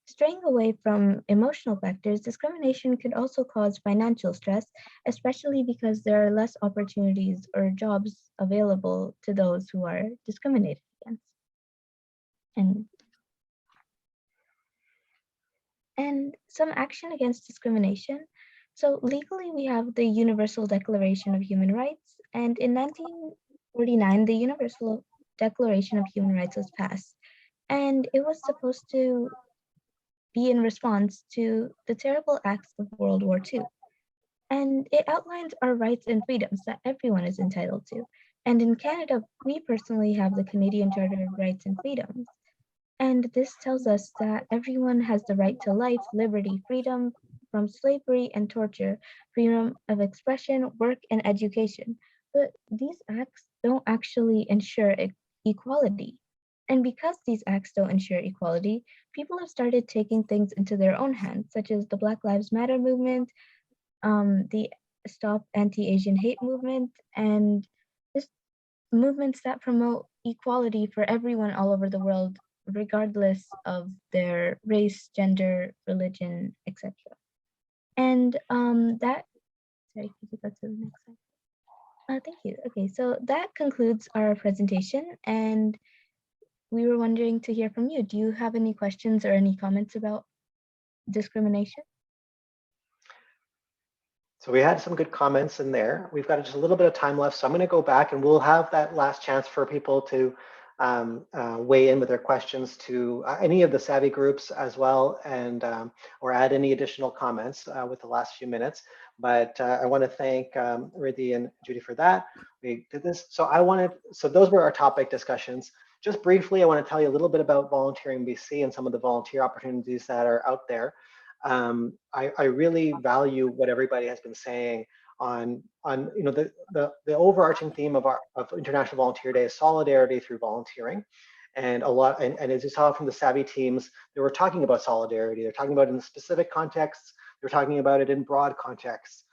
Straying away from emotional factors, discrimination could also cause financial stress, especially because there are less opportunities or jobs available to those who are discriminated against. And some action against discrimination. So legally, we have the Universal Declaration of Human Rights, and in 1949, the Universal Declaration of Human Rights was passed, and it was supposed to be in response to the terrible acts of World War II. And it outlines our rights and freedoms that everyone is entitled to. And in Canada, we personally have the Canadian Charter of Rights and Freedoms. And this tells us that everyone has the right to life, liberty, freedom from slavery and torture, freedom of expression, work, and education. But these acts don't actually ensure equality. And because these acts don't ensure equality, people have started taking things into their own hands, such as the Black Lives Matter movement, the Stop Anti-Asian Hate movement, and just movements that promote equality for everyone all over the world, regardless of their race, gender, religion, etc. And sorry, could you go to the next slide? Thank you. Okay, so that concludes our presentation, and we were wondering to hear from you. Do you have any questions or any comments about discrimination? So we had some good comments in there. We've got just a little bit of time left, so I'm going to go back and we'll have that last chance for people to weigh in with their questions to any of the Savvy groups as well, and or add any additional comments with the last few minutes. But I want to thank Riddhi and Judy for that. We did this. So those were our topic discussions. Just briefly, I want to tell you a little bit about Volunteering BC and some of the volunteer opportunities that are out there. I really value what everybody has been saying on the overarching theme of International Volunteer Day is solidarity through volunteering. And as you saw from the Savvy teams, they were talking about solidarity. They're talking about it in specific contexts. They're talking about it in broad contexts.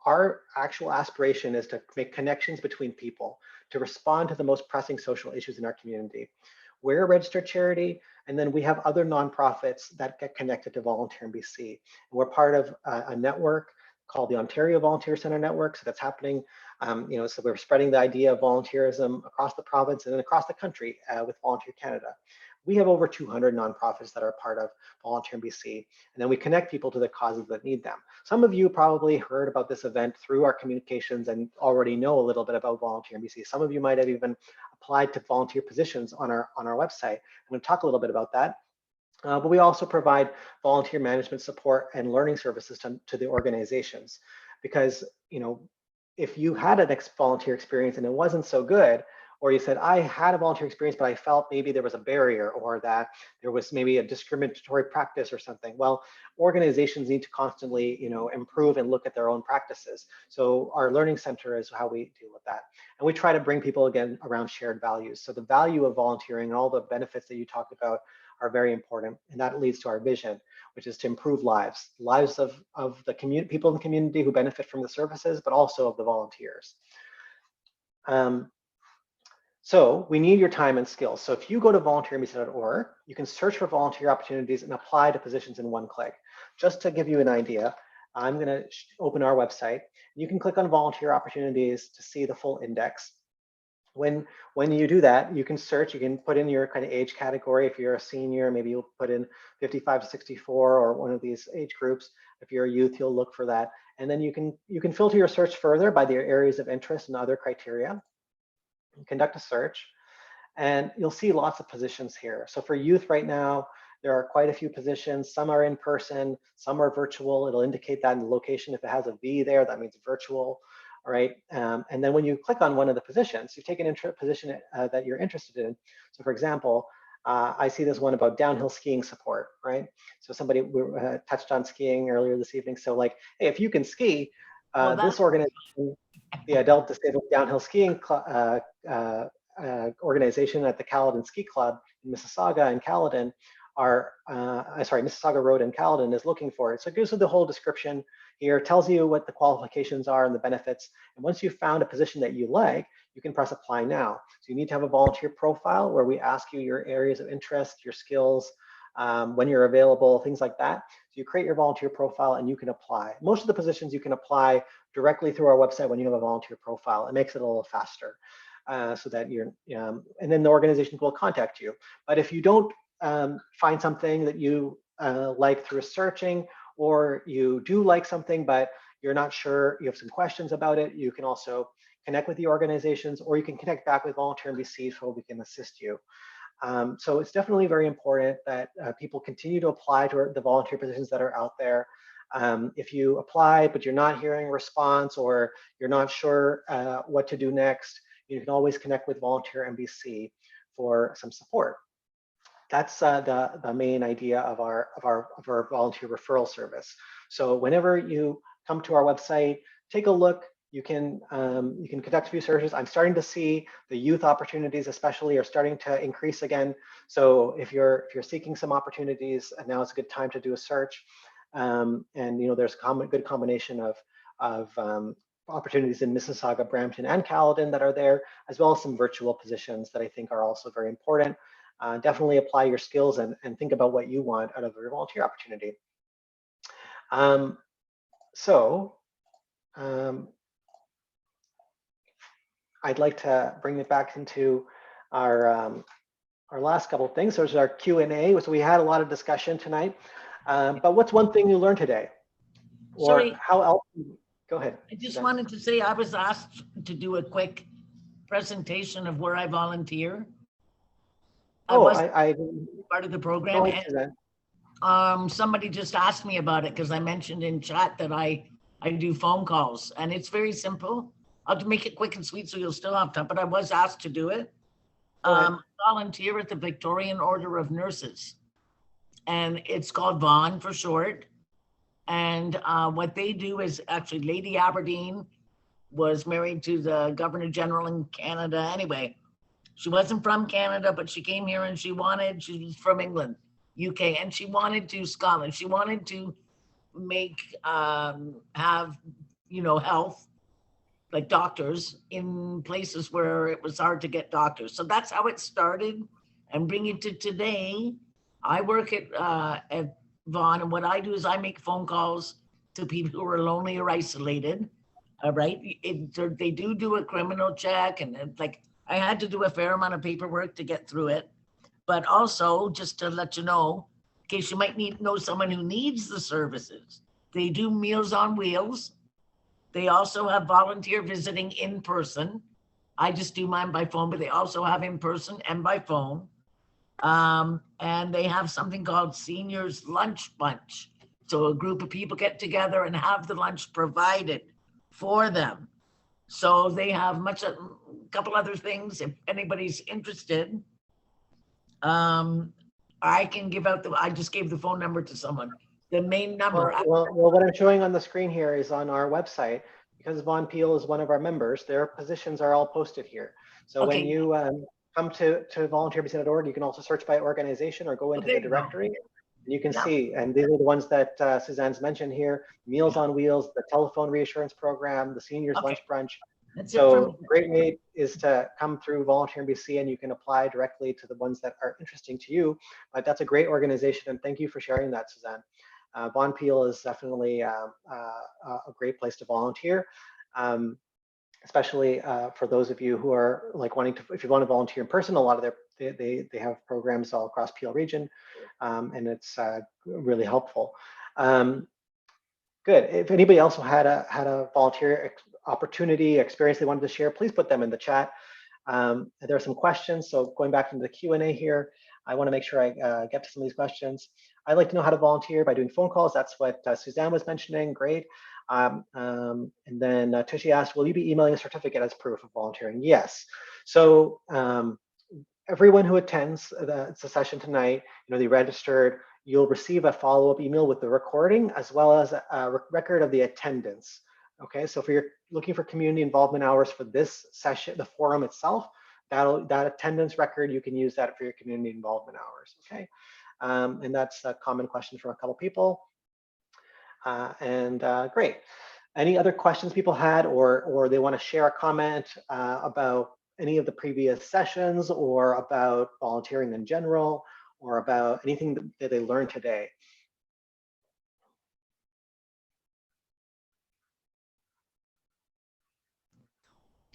Our actual aspiration is to make connections between people, to respond to the most pressing social issues in our community. We're a registered charity, and then we have other nonprofits that get connected to Volunteering BC. And we're part of a network called the Ontario Volunteer Center Network. So that's happening, so we're spreading the idea of volunteerism across the province and then across the country with Volunteer Canada. We have over 200 nonprofits that are part of Volunteering BC, and then we connect people to the causes that need them. Some of you probably heard about this event through our communications and already know a little bit about Volunteering BC. Some of you might have even applied to volunteer positions on our website. I'm going to talk a little bit about that. But we also provide volunteer management support and learning services to the organizations, because if you had an volunteer experience and it wasn't so good, or you said, I had a volunteer experience, but I felt maybe there was a barrier or that there was maybe a discriminatory practice or something. Well, organizations need to constantly, improve and look at their own practices. So our learning center is how we deal with that. And we try to bring people again around shared values. So the value of volunteering and all the benefits that you talked about are very important. And that leads to our vision, which is to improve lives of the people in the community who benefit from the services, but also of the volunteers. So we need your time and skills. So if you go to volunteeringbc.org, you can search for volunteer opportunities and apply to positions in one click. Just to give you an idea, I'm going to open our website. You can click on volunteer opportunities to see the full index. When you do that, you can search, you can put in your kind of age category. If you're a senior, maybe you'll put in 55 to 64 or one of these age groups. If you're a youth, you'll look for that. And then you can filter your search further by their areas of interest and other criteria. You conduct a search, and you'll see lots of positions here. So for youth right now, There are quite a few positions. Some are in person, some are virtual. It'll indicate that in the location. If it has a V there, that means virtual. All right. And then when you click on one of the positions, you take an position that you're interested in. So for example, I see this one about downhill skiing support, right? So somebody touched on skiing earlier this evening. So like, hey, if you can ski, this organization, the Adult Disabled Downhill Skiing organization at the Caledon Ski Club in Mississauga and Caledon are, Mississauga Road and Caledon is looking for it. So it gives you the whole description here, tells you what the qualifications are and the benefits. And once you've found a position that you like, you can press apply now. So you need to have a volunteer profile where we ask you your areas of interest, your skills, when you're available, things like that. So you create your volunteer profile and you can apply. Most of the positions you can apply directly through our website when you have a volunteer profile. It makes it a little faster so that you're, and then the organizations will contact you. But if you don't find something that you like through searching, or you do like something, but you're not sure, you have some questions about it, you can also connect with the organizations, or you can connect back with Volunteer NBC so we can assist you. So it's definitely very important that people continue to apply to the volunteer positions that are out there. If you apply, but you're not hearing a response, or you're not sure what to do next, you can always connect with Volunteer NBC for some support. That's the main idea of our volunteer referral service. So whenever you come to our website, take a look. You can conduct a few searches. I'm starting to see the youth opportunities, especially, are starting to increase again. So if you're seeking some opportunities, now it's a good time to do a search. And there's a good combination of opportunities in Mississauga, Brampton, and Caledon that are there, as well as some virtual positions that I think are also very important. Definitely apply your skills and think about what you want out of your volunteer opportunity. I'd like to bring it back into our last couple of things. So there's our Q&A. So we had a lot of discussion tonight. But what's one thing you learned today? Or Sorry. how else? Go ahead. I just wanted to say I was asked to do a quick presentation of where I volunteer. I part of the program. And, somebody just asked me about it because I mentioned in chat that I do phone calls, and it's very simple. I'll make it quick and sweet so you'll still have time, but I was asked to do it. Volunteer at the Victorian Order of Nurses, and it's called VAUGHN for short. And what they do is, actually Lady Aberdeen was married to the Governor General in Canada. Anyway, she wasn't from Canada, but she came here and she was from England, UK, and she wanted to Scotland. She wanted to make, have, health, like doctors in places where it was hard to get doctors. So that's how it started. And bring it to today, I work at Vaughan, and what I do is I make phone calls to people who are lonely or isolated. Right? They do a criminal check, and I had to do a fair amount of paperwork to get through it. But also, just to let you know, in case you might know someone who needs the services, they do Meals on Wheels. They also have volunteer visiting in person. I just do mine by phone, but they also have in person and by phone. And they have something called Seniors Lunch Bunch. So a group of people get together and have the lunch provided for them. So they have a couple other things if anybody's interested. I can give out I just gave the phone number to someone. The main number. Well, what I'm showing on the screen here is on our website, because Vaughan Peel is one of our members. Their positions are all posted here. So when you come to volunteerbc.org, you can also search by organization or go into the directory. And you can see, and these are the ones that Suzanne's mentioned here: Meals on Wheels, the Telephone Reassurance Program, the Seniors Lunch Brunch. So great way is to come through Volunteer NBC, and you can apply directly to the ones that are interesting to you. But that's a great organization, and thank you for sharing that, Suzanne. Vaughan Peel is definitely a great place to volunteer, especially for those of you who are wanting to, if you want to volunteer in person. A lot of they have programs all across Peel region, and it's really helpful. Good. If anybody else had a volunteer opportunity experience they wanted to share, please put them in the chat. There are some questions. So going back into the Q&A here, I want to make sure I get to some of these questions. I'd like to know how to volunteer by doing phone calls. That's what Suzanne was mentioning. Great. And then Tushy asked, will you be emailing a certificate as proof of volunteering? Yes. So everyone who attends the session tonight, they registered, you'll receive a follow-up email with the recording as well as a record of the attendance. Okay, so if you're looking for community involvement hours for this session, the forum itself, that attendance record, you can use that for your community involvement hours. Okay, and that's a common question from a couple people. Great. Any other questions people had, or they want to share a comment about any of the previous sessions, or about volunteering in general, or about anything that they learned today?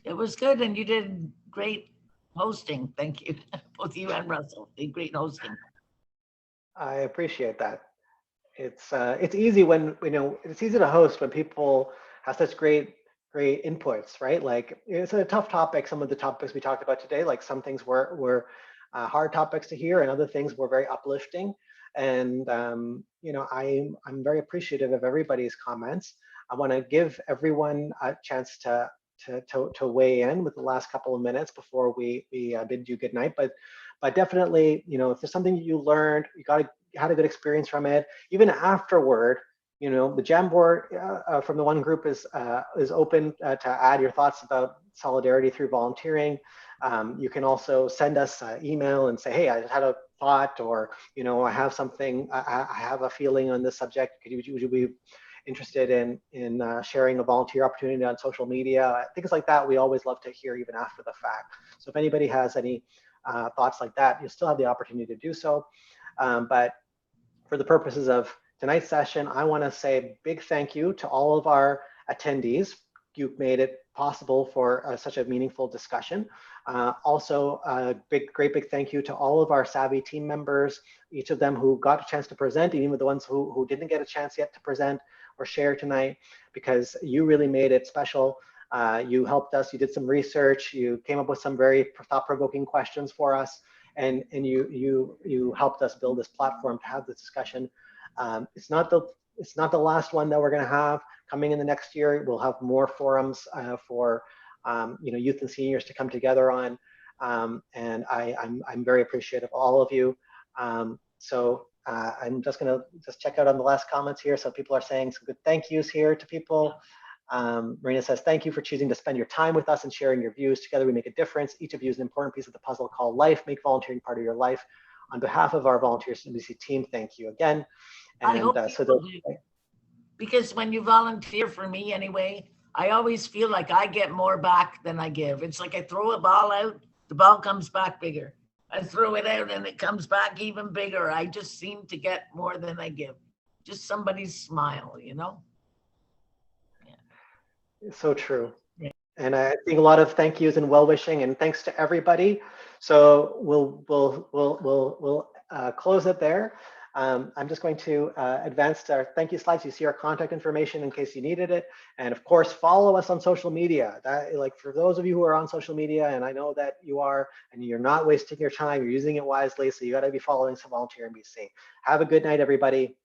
It was good, and you did great hosting. Thank you, both you and Russell. Did great hosting. I appreciate that. It's easy when it's easy to host when people have such great inputs, right? Like, it's a tough topic. Some of the topics we talked about today, like some things were hard topics to hear, and other things were very uplifting. And I'm very appreciative of everybody's comments. I want to give everyone a chance to weigh in with the last couple of minutes before we bid you good night. But definitely, if there's something you learned, you had a good experience from it, even afterward, the Jamboard from the one group is open to add your thoughts about solidarity through volunteering. You can also send us an email and say, hey, I just had a thought, or I have something, I have a feeling on this subject. Would you be interested in sharing a volunteer opportunity on social media? Things like that, we always love to hear even after the fact. So if anybody has any thoughts like that, you still have the opportunity to do so. But for the purposes of tonight's session, I want to say a big thank you to all of our attendees. You've made it possible for such a meaningful discussion. Also, a great big thank you to all of our Savvy team members, each of them who got a chance to present, even with the ones who didn't get a chance yet to present or share tonight, because you really made it special. You helped us, you did some research, you came up with some very thought-provoking questions for us, and you helped us build this platform to have this discussion. It's not the last one that we're going to have coming in the next year. We'll have more forums for youth and seniors to come together on, and I'm very appreciative of all of you. I'm just going to check out on the last comments here. So people are saying some good thank yous here to people. Marina says, thank you for choosing to spend your time with us and sharing your views. Together we make a difference. Each of you is an important piece of the puzzle called life. Make volunteering part of your life. On behalf of our Volunteers NBC team, thank you again. And I hope people do. Because when you volunteer, for me anyway, I always feel like I get more back than I give. It's like I throw a ball out, the ball comes back bigger. I throw it out and it comes back even bigger. I just seem to get more than I give. Just somebody's smile, So true. Yeah. And I think a lot of thank yous and well-wishing, and thanks to everybody. So we'll close it there. I'm just going to advance to our thank you slides. You see our contact information in case you needed it. And of course, follow us on social media. Like, for those of you who are on social media, and I know that you are, and you're not wasting your time, you're using it wisely. So you got to be following some Volunteer NBC. Have a good night, everybody.